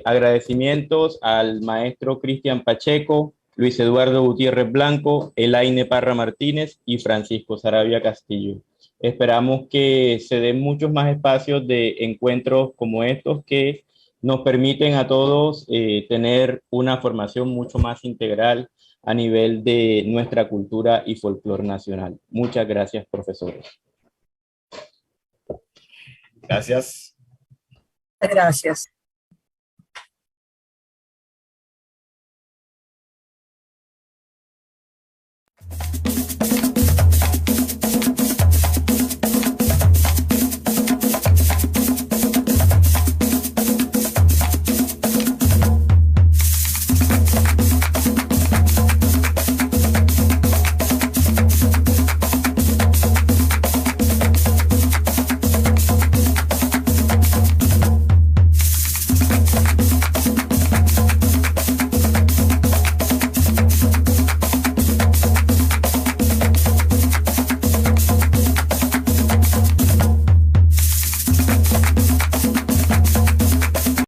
agradecimientos al maestro Cristian Pacheco, Luis Eduardo Gutiérrez Blanco, Elaine Parra Martínez y Francisco Saravia Castillo. Esperamos que se den muchos más espacios de encuentros como estos, que nos permiten a todos tener una formación mucho más integral a nivel de nuestra cultura y folclore nacional. Muchas gracias, profesores. Gracias. Gracias.